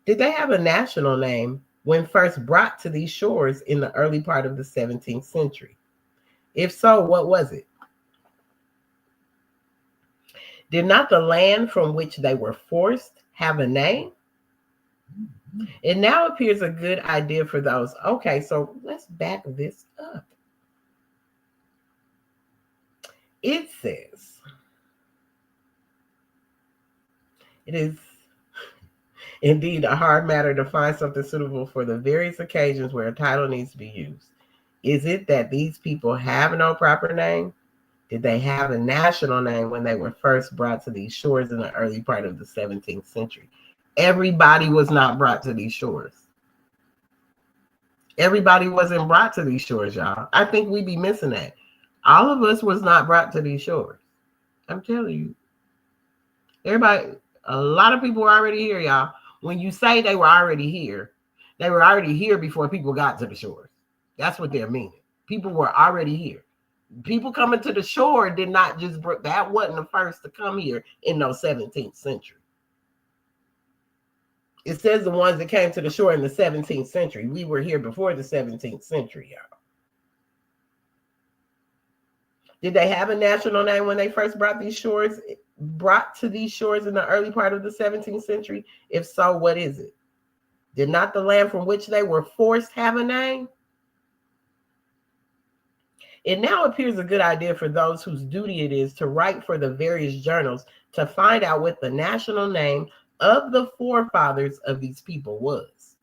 Did they have a national name when first brought to these shores in the early part of the 17th century? If so, what was it? Did not the land from which they were forced have a name? It now appears a good idea for those. Okay, so let's back this up. It says, it is indeed a hard matter to find something suitable for the various occasions where a title needs to be used. Is it that these people have no proper name? Did they have a national name when they were first brought to these shores in the early part of the 17th century? Everybody was not brought to these shores. Everybody wasn't brought to these shores, y'all. I think we be missing that. All of us was not brought to these shores. I'm telling you. Everybody, a lot of people were already here, y'all. When you say they were already here before people got to the shores. That's what they're meaning. People were already here. People coming to the shore did not just, that wasn't the first to come here in the 17th century. It says the ones that came to the shore in the 17th century. We were here before the 17th century, y'all. Did they have a national name when they first brought to these shores in the early part of the 17th century? If so, what is it? Did not the land from which they were forced have a name? It now appears a good idea for those whose duty it is to write for the various journals to find out what the national name of the forefathers of these people was.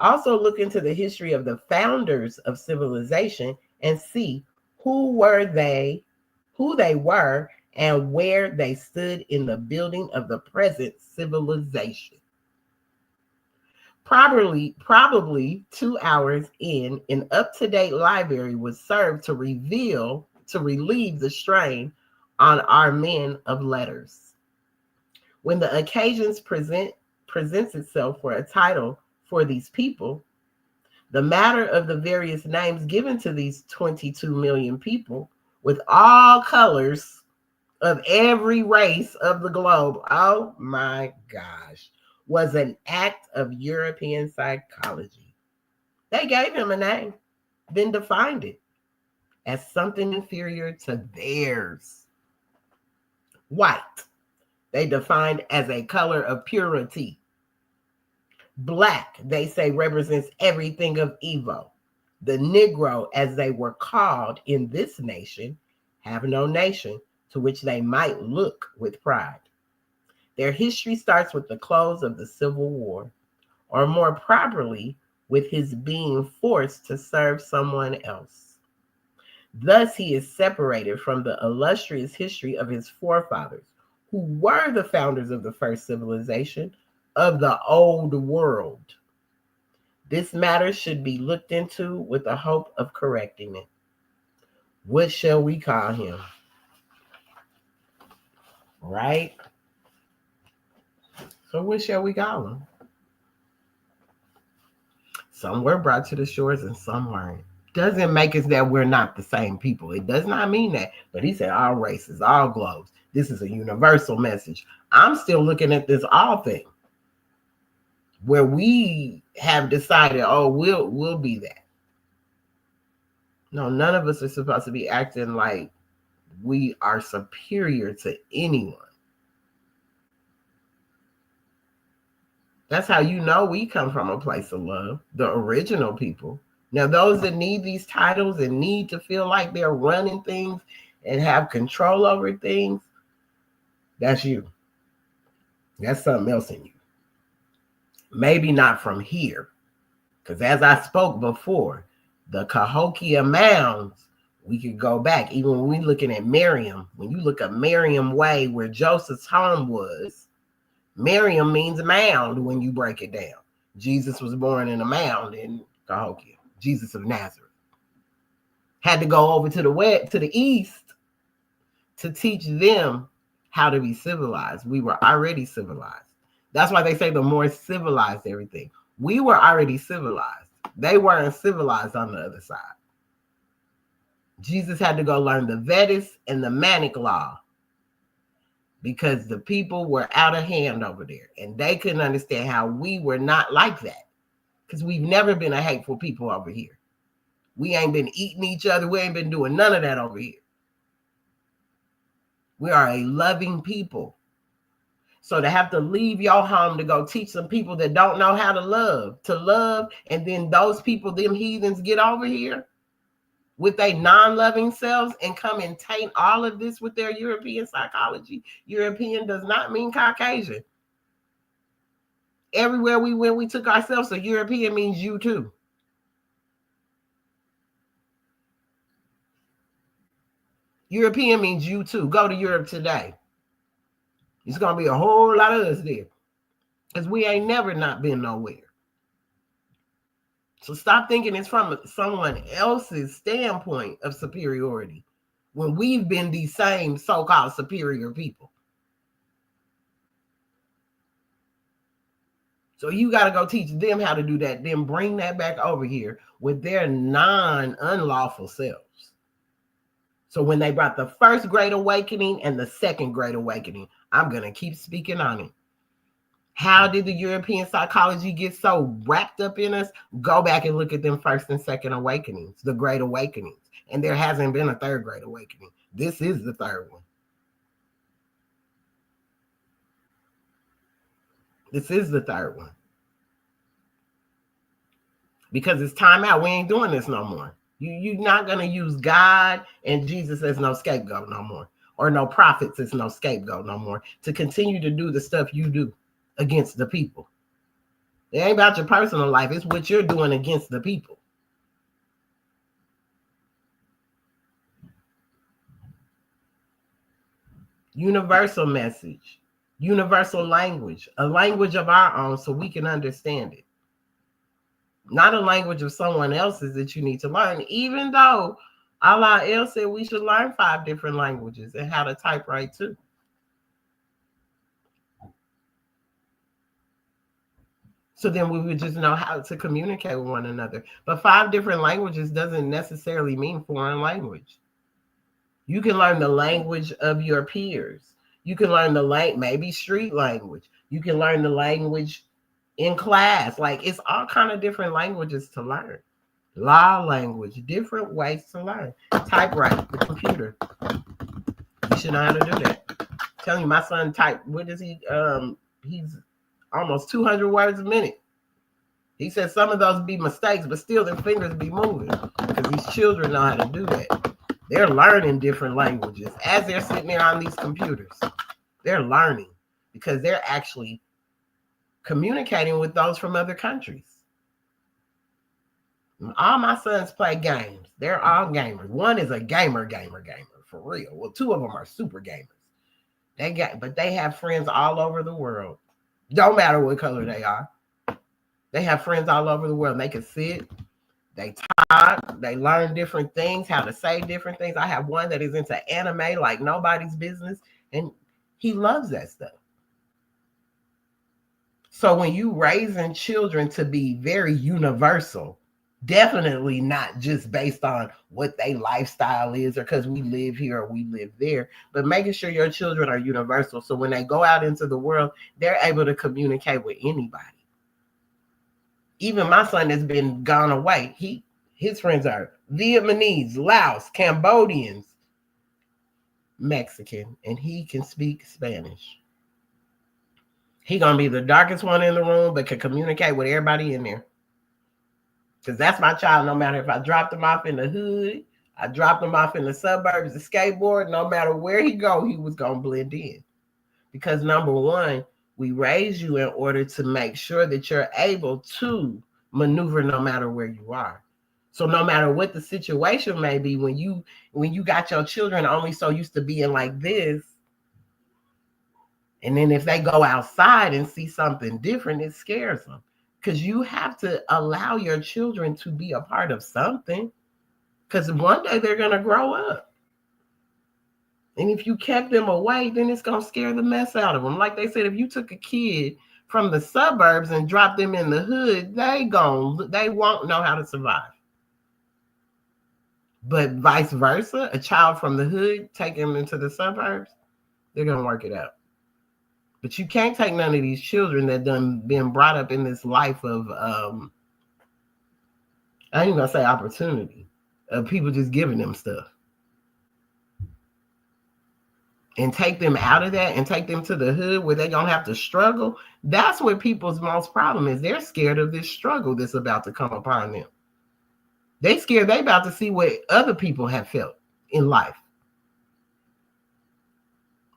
Also look into the history of the founders of civilization and see who they were, and where they stood in the building of the present civilization. Probably 2 hours in, an up-to-date library was served to relieve the strain on our men of letters. When the occasions presents itself for a title for these people, the matter of the various names given to these 22 million people with all colors of every race of the globe, oh my gosh, was an act of European psychology. They gave him a name, then defined it as something inferior to theirs. White, they defined as a color of purity. Black, they say, represents everything of evil. The Negro, as they were called in this nation, have no nation to which they might look with pride. Their history starts with the close of the Civil War, or more properly, with his being forced to serve someone else. Thus, he is separated from the illustrious history of his forefathers, who were the founders of the first civilization of the old world. This matter should be looked into with the hope of correcting it. What shall we call him? Right? So what shall we call him? Some were brought to the shores and some weren't. doesn't make us that we're not the same people. It does not mean that. But he said all races, all globes. This is a universal message. I'm still looking at this all thing where we have decided, oh, we'll be that. No, none of us are supposed to be acting like we are superior to anyone. That's how you know we come from a place of love, the original people. Now, those that need these titles and need to feel like they're running things and have control over things, that's you. That's something else in you. Maybe not from here. Because as I spoke before, the Cahokia Mounds, we could go back. Even when we're looking at Miriam, when you look at Miriam Way, where Joseph's home was, Miriam means mound when you break it down. Jesus was born in a mound in Cahokia. Jesus of Nazareth. Had to go over to the east to teach them how to be civilized. We were already civilized. That's why they say the more civilized everything. We were already civilized. They weren't civilized on the other side. Jesus had to go learn the Vedas and the Manic Law because the people were out of hand over there and they couldn't understand how we were not like that. Because we've never been a hateful people over here. We ain't been eating each other. We ain't been doing none of that over here. We are a loving people. So to have to leave your home to go teach some people that don't know how to love, and then those people, them heathens, get over here with their non-loving selves and come and taint all of this with their European psychology. European does not mean Caucasian. Everywhere we went, we took ourselves, so European means you too. European means you too. Go to Europe today. It's going to be a whole lot of us there because we ain't never not been nowhere. So stop thinking it's from someone else's standpoint of superiority when we've been these same so-called superior people. So you got to go teach them how to do that, then bring that back over here with their non-unlawful selves. So when they brought the first Great Awakening and the second Great Awakening, I'm going to keep speaking on it. How did the European psychology get so wrapped up in us? Go back and look at them first and second awakenings, the Great Awakenings. And there hasn't been a third Great Awakening. This is the third one. This is the third one. Because it's time out. We ain't doing this no more. You're not going to use God and Jesus as no scapegoat no more. Or no prophets as no scapegoat no more. To continue to do the stuff you do against the people. It ain't about your personal life. It's what you're doing against the people. Universal message. Universal language. A language of our own so we can understand it. Not a language of someone else's that you need to learn, even though Allah said we should learn 5 different languages and how to typewrite too. So then we would just know how to communicate with one another. But 5 different languages doesn't necessarily mean foreign language. You can learn the language of your peers. You can learn maybe street language. You can learn the language in class. Like, it's all kind of different languages to learn. Law language, different ways to learn. Typewrite, the computer. You should know how to do that. I'm telling you, my son what is he? He's almost 200 words a minute. He said some of those be mistakes, but still their fingers be moving because these children know how to do that. They're learning different languages as they're sitting there on these computers. They're learning because they're actually communicating with those from other countries. All my sons play games. They're all gamers. One is a gamer, for real. Well, 2 of them are super gamers. But they have friends all over the world. Don't matter what color they are. They have friends all over the world. They can sit, they talk, they learn different things, how to say different things. I have one that is into anime like nobody's business, and he loves that stuff. So when you raising children to be very universal, Definitely not just based on what their lifestyle is or because we live here or we live there, but making sure your children are universal. So when they go out into the world, they're able to communicate with anybody. Even my son has been gone away. His friends are Vietnamese, Laos, Cambodians, Mexican, and he can speak Spanish. He gonna be the darkest one in the room, but can communicate with everybody in there. Because that's my child. No matter if I dropped him off in the hood, I dropped him off in the suburbs, the skateboard, no matter where he go, he was gonna blend in. Because number one, we raise you in order to make sure that you're able to maneuver no matter where you are. So no matter what the situation may be, when you got your children only so used to being like this, and then if they go outside and see something different, it scares them. Because you have to allow your children to be a part of something. Because one day they're going to grow up. And if you kept them away, then it's going to scare the mess out of them. Like they said, if you took a kid from the suburbs and dropped them in the hood, they won't know how to survive. But vice versa, a child from the hood, take them into the suburbs, they're going to work it out. But you can't take none of these children that done been brought up in this life of, I ain't gonna say opportunity, of people just giving them stuff. And take them out of that and take them to the hood where they're gonna have to struggle. That's what people's most problem is. They're scared of this struggle that's about to come upon them. They scared they about to see what other people have felt in life.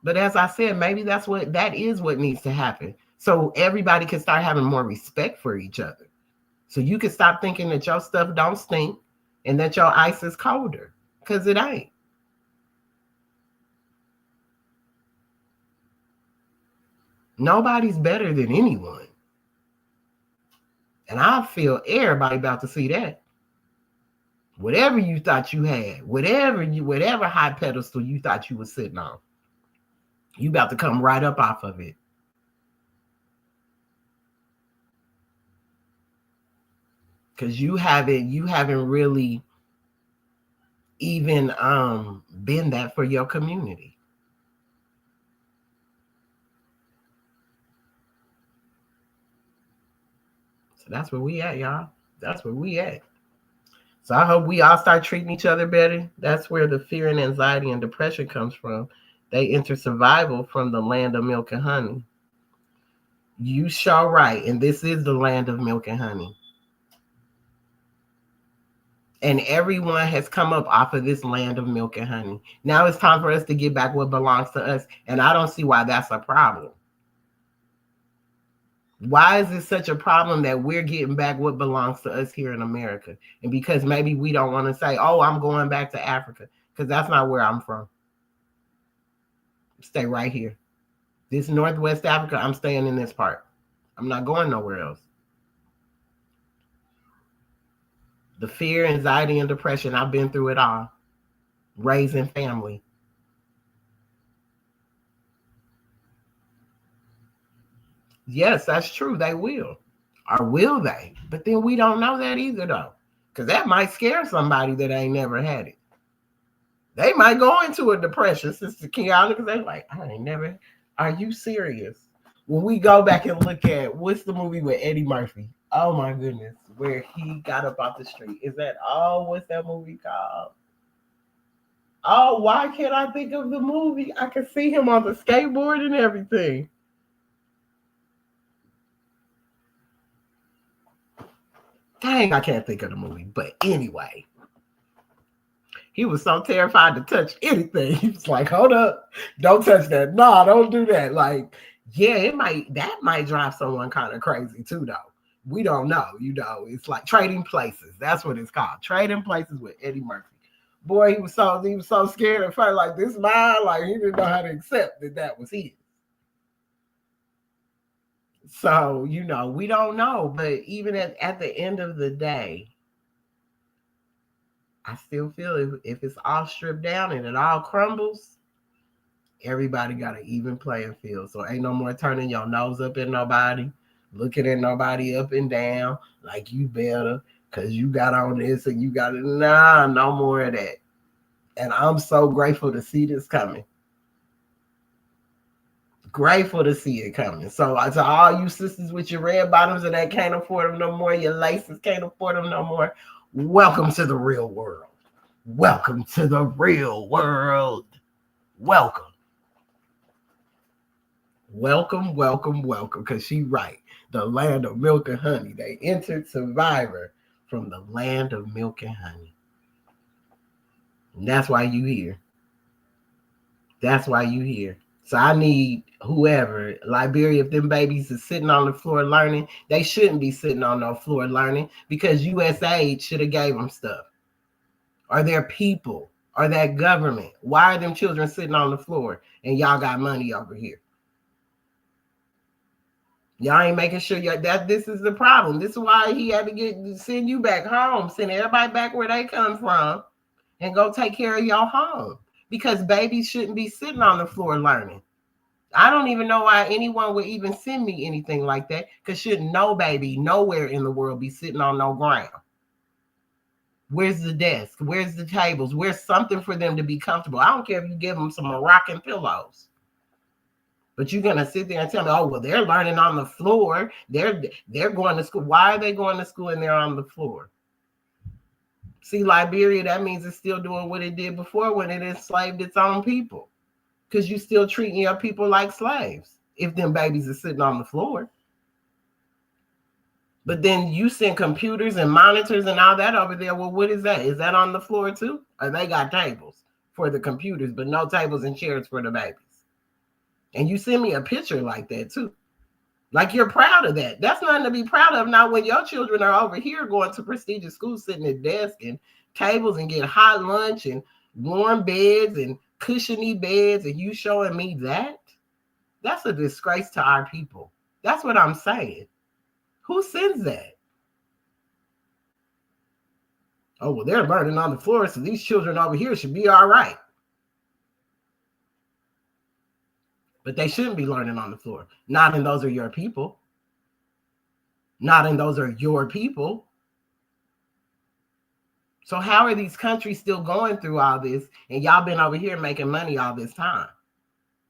But as I said, maybe that is what needs to happen. So everybody can start having more respect for each other. So you can stop thinking that your stuff don't stink and that your ice is colder, because it ain't. Nobody's better than anyone. And I feel everybody about to see that. Whatever you thought you had, whatever high pedestal you thought you were sitting on, you about to come right up off of it. Because you haven't really even been that for your community. So that's where we at, y'all. That's where we at. So I hope we all start treating each other better. That's where the fear and anxiety and depression comes from. They enter survival from the land of milk and honey. You shall right, and this is the land of milk and honey. And everyone has come up off of this land of milk and honey. Now it's time for us to get back what belongs to us. And I don't see why that's a problem. Why is it such a problem that we're getting back what belongs to us here in America? And because maybe we don't want to say, oh, I'm going back to Africa, because that's not where I'm from. Stay right here. This Northwest Africa, I'm staying in this part. I'm not going nowhere else. The fear, anxiety, and depression, I've been through it all. Raising family. Yes, that's true. They will. Or will they? But then we don't know that either, though. Because that might scare somebody that ain't never had it. They might go into a depression, Sister Kiana, because they're like, I ain't never. Are you serious? When we go back and look at, what's the movie with Eddie Murphy? Oh, my goodness. Where he got up off the street. Is that, what's that movie called? Oh, why can't I think of the movie? I can see him on the skateboard and everything. Dang, I can't think of the movie. But anyway, he was so terrified to touch anything. He was like, hold up, don't touch that. No, don't do that. Like, yeah, that might drive someone kind of crazy too, though. We don't know, it's like Trading Places. That's what it's called. Trading Places with Eddie Murphy. Boy, he was so scared at first, like, this mine, like he didn't know how to accept that was his. So, we don't know, but even at the end of the day, I still feel if it's all stripped down and it all crumbles, everybody got an even playing field. So ain't no more turning your nose up at nobody, looking at nobody up and down like you better. because you got on this and you got it. Nah, no more of that. And I'm so grateful to see this coming. Grateful to see it coming. So to all you sisters with your red bottoms and that can't afford them no more, your laces can't afford them no more, welcome to the real world. Welcome to the real world. Welcome. Welcome, welcome, welcome. Because she right. The land of milk and honey. They entered Survivor from the land of milk and honey. And that's why you here. That's why you here. So I need whoever, Liberia, if them babies are sitting on the floor learning, they shouldn't be sitting on no floor learning because USAID should have gave them stuff. Or their people, or that government. Why are them children sitting on the floor and y'all got money over here? Y'all ain't making sure that this is the problem. This is why he had to send you back home, send everybody back where they come from, and go take care of your home. Because babies shouldn't be sitting on the floor learning. I don't even know why anyone would even send me anything like that. Because shouldn't no baby nowhere in the world be sitting on no ground? Where's the desk? Where's the tables? Where's something for them to be comfortable? I don't care if you give them some Moroccan pillows. But you're going to sit there and tell me, oh, well, they're learning on the floor. They're going to school. Why are they going to school and they're on the floor? See, Liberia, that means it's still doing what it did before when it enslaved its own people. Because you're still treating your people like slaves if them babies are sitting on the floor. But then you send computers and monitors and all that over there. Well, what is that? Is that on the floor too? Or they got tables for the computers, but no tables and chairs for the babies? And you send me a picture like that too. Like you're proud of that. That's nothing to be proud of. Now, when your children are over here going to prestigious schools, sitting at desks and tables and get hot lunch and warm beds and cushiony beds, and you showing me that, that's a disgrace to our people. That's what I'm saying. Who sends that? Oh, well, they're learning on the floor, so these children over here should be all right. But they shouldn't be learning on the floor. Not in those are your people. Not in those are your people. So how are these countries still going through all this and y'all been over here making money all this time?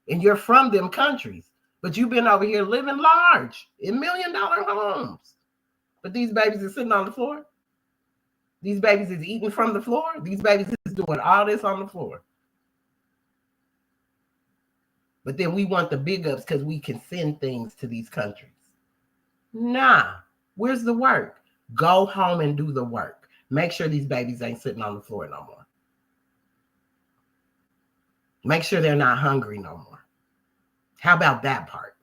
And you're from them countries, but you've been over here living large in $1 million homes. But these babies are sitting on the floor. These babies is eating from the floor. These babies is doing all this on the floor. But then we want the big ups because we can send things to these countries. Nah, where's the work? Go home and do the work. Make sure these babies ain't sitting on the floor no more. Make sure they're not hungry no more. How about that part?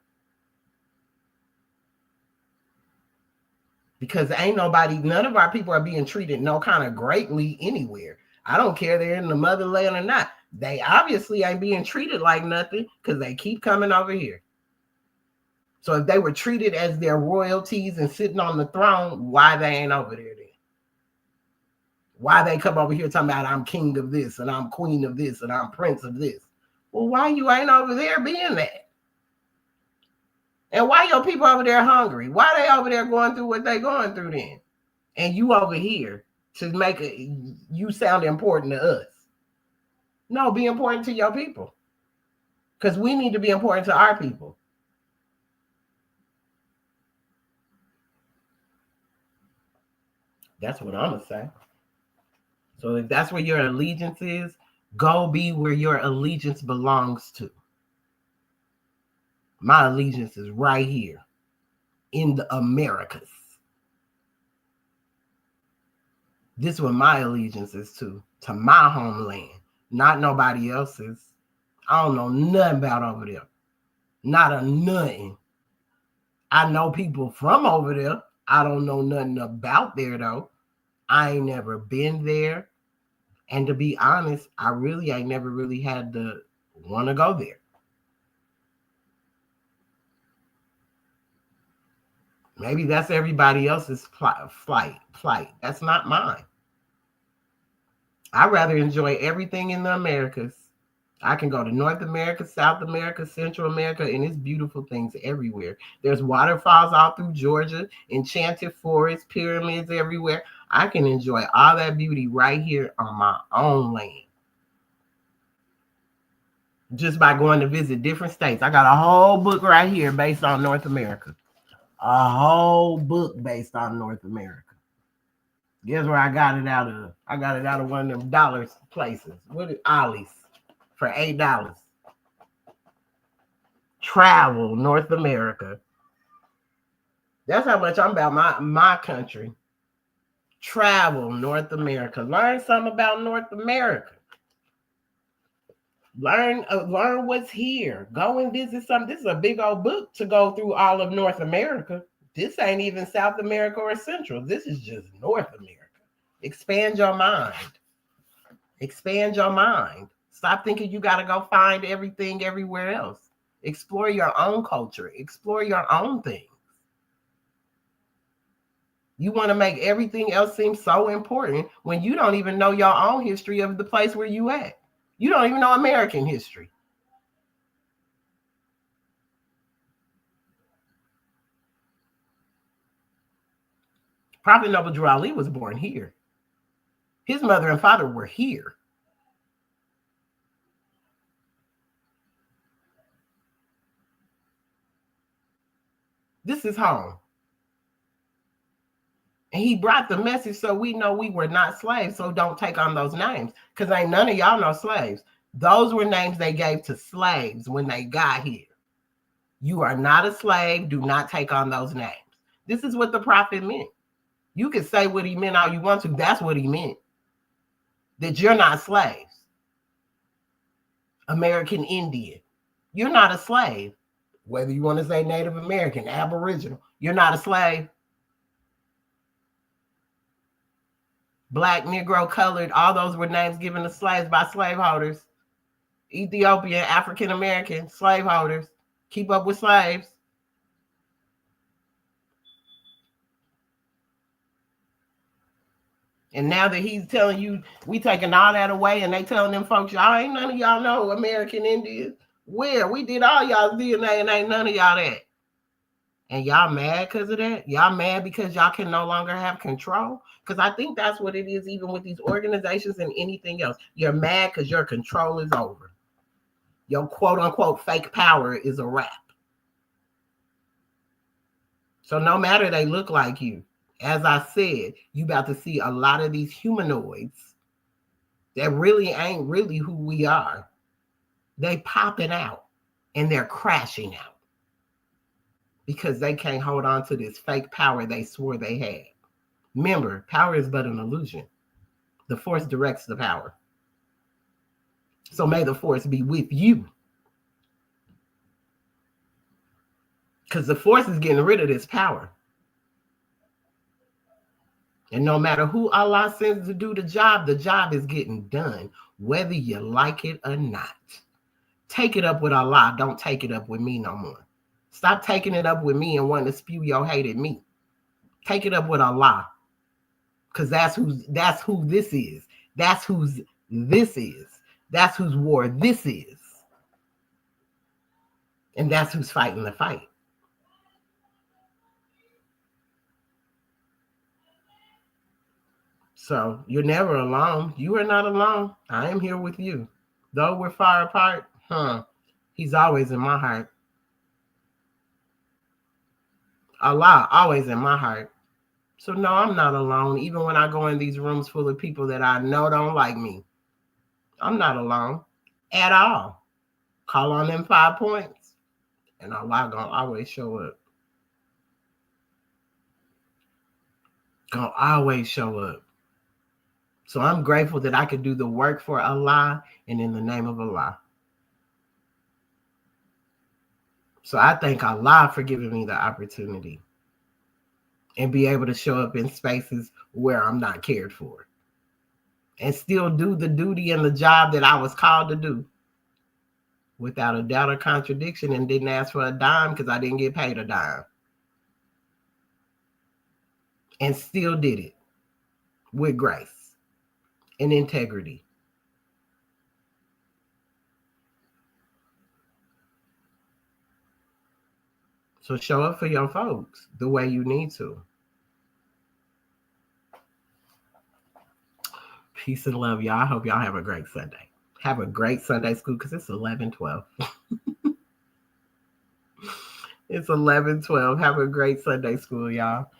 Because ain't nobody, none of our people are being treated no kind of greatly anywhere. I don't care they're in the motherland or not. They obviously ain't being treated like nothing because they keep coming over here. So if they were treated as their royalties and sitting on the throne, why they ain't over there then? Why they come over here talking about I'm king of this and I'm queen of this and I'm prince of this? Well, why you ain't over there being that? And why your people over there hungry? Why they over there going through what they going through then? And you over here to make you sound important to us. No, be important to your people. Because we need to be important to our people. That's what I'm going to say. So if that's where your allegiance is, go be where your allegiance belongs to. My allegiance is right here in the Americas. This is what my allegiance is to my homeland, not nobody else's. I don't know nothing about over there. Not a nothing. I know people from over there. I don't know nothing about there though. I ain't never been there. And to be honest, I ain't never really had to want to go there. Maybe that's everybody else's flight. That's not mine. I'd rather enjoy everything in the Americas. I can go to North America, South America, Central America, and it's beautiful things everywhere. There's waterfalls all through Georgia, enchanted forests, pyramids everywhere. I can enjoy all that beauty right here on my own land. Just by going to visit different states. I got a whole book right here based on North America. A whole book based on North America. Guess where I got it out of? I got it out of one of them dollars places. What is Ollie's for $8? Travel North America. That's how much I'm about my country. Travel North America. Learn something about North America. Learn what's here. Go and visit something. This is a big old book to go through all of North America. This ain't even South America or Central. This is just North America. Expand your mind. Expand your mind. Stop thinking you got to go find everything everywhere else. Explore your own culture. Explore your own things. You want to make everything else seem so important when you don't even know your own history of the place where you at. You don't even know American history. Prophet Noble Drew Ali was born here. His mother and father were here. This is home. And he brought the message so we know we were not slaves. So don't take on those names. Because ain't none of y'all know slaves. Those were names they gave to slaves when they got here. You are not a slave. Do not take on those names. This is what the prophet meant. You can say what he meant all you want to. That's what he meant. That you're not slaves. American Indian. You're not a slave. Whether you want to say Native American, Aboriginal, you're not a slave. Black, Negro, colored, all those were names given to slaves by slaveholders. Ethiopian, African American, slaveholders. Keep up with slaves. And now that he's telling you, we taking all that away, and they telling them folks, y'all ain't none of y'all know American Indians. Where? We did all y'all's DNA and ain't none of y'all that. And y'all mad because of that? Y'all mad because y'all can no longer have control? Because I think that's what it is, even with these organizations and anything else. You're mad because your control is over. Your quote unquote fake power is a wrap. So no matter they look like you, as I said, you about to see a lot of these humanoids that really ain't really who we are. They popping out and they're crashing out because they can't hold on to this fake power they swore they had. Remember, power is but an illusion. The force directs the power. So may the force be with you. Because the force is getting rid of this power. And no matter who Allah sends to do the job is getting done, whether you like it or not. Take it up with Allah. Don't take it up with me no more. Stop taking it up with me and wanting to spew your hate at me. Take it up with Allah. Because that's who this is. That's whose this is. That's whose war this is. And that's who's fighting the fight. So you're never alone. You are not alone. I am here with you. Though we're far apart, He's always in my heart. Allah always in my heart. So no, I'm not alone. Even when I go in these rooms full of people that I know don't like me, I'm not alone at all. Call on them 5 points, and Allah gonna always show up. Gonna always show up. So I'm grateful that I could do the work for Allah and in the name of Allah. So I thank Allah for giving me the opportunity and be able to show up in spaces where I'm not cared for and still do the duty and the job that I was called to do without a doubt or contradiction, and didn't ask for a dime because I didn't get paid a dime. And still did it with grace and integrity. So show up for your folks the way you need to. Peace and love, y'all. I hope y'all have a great Sunday. Have a great Sunday school because it's 11:12. It's 11:12. Have a great Sunday school, y'all.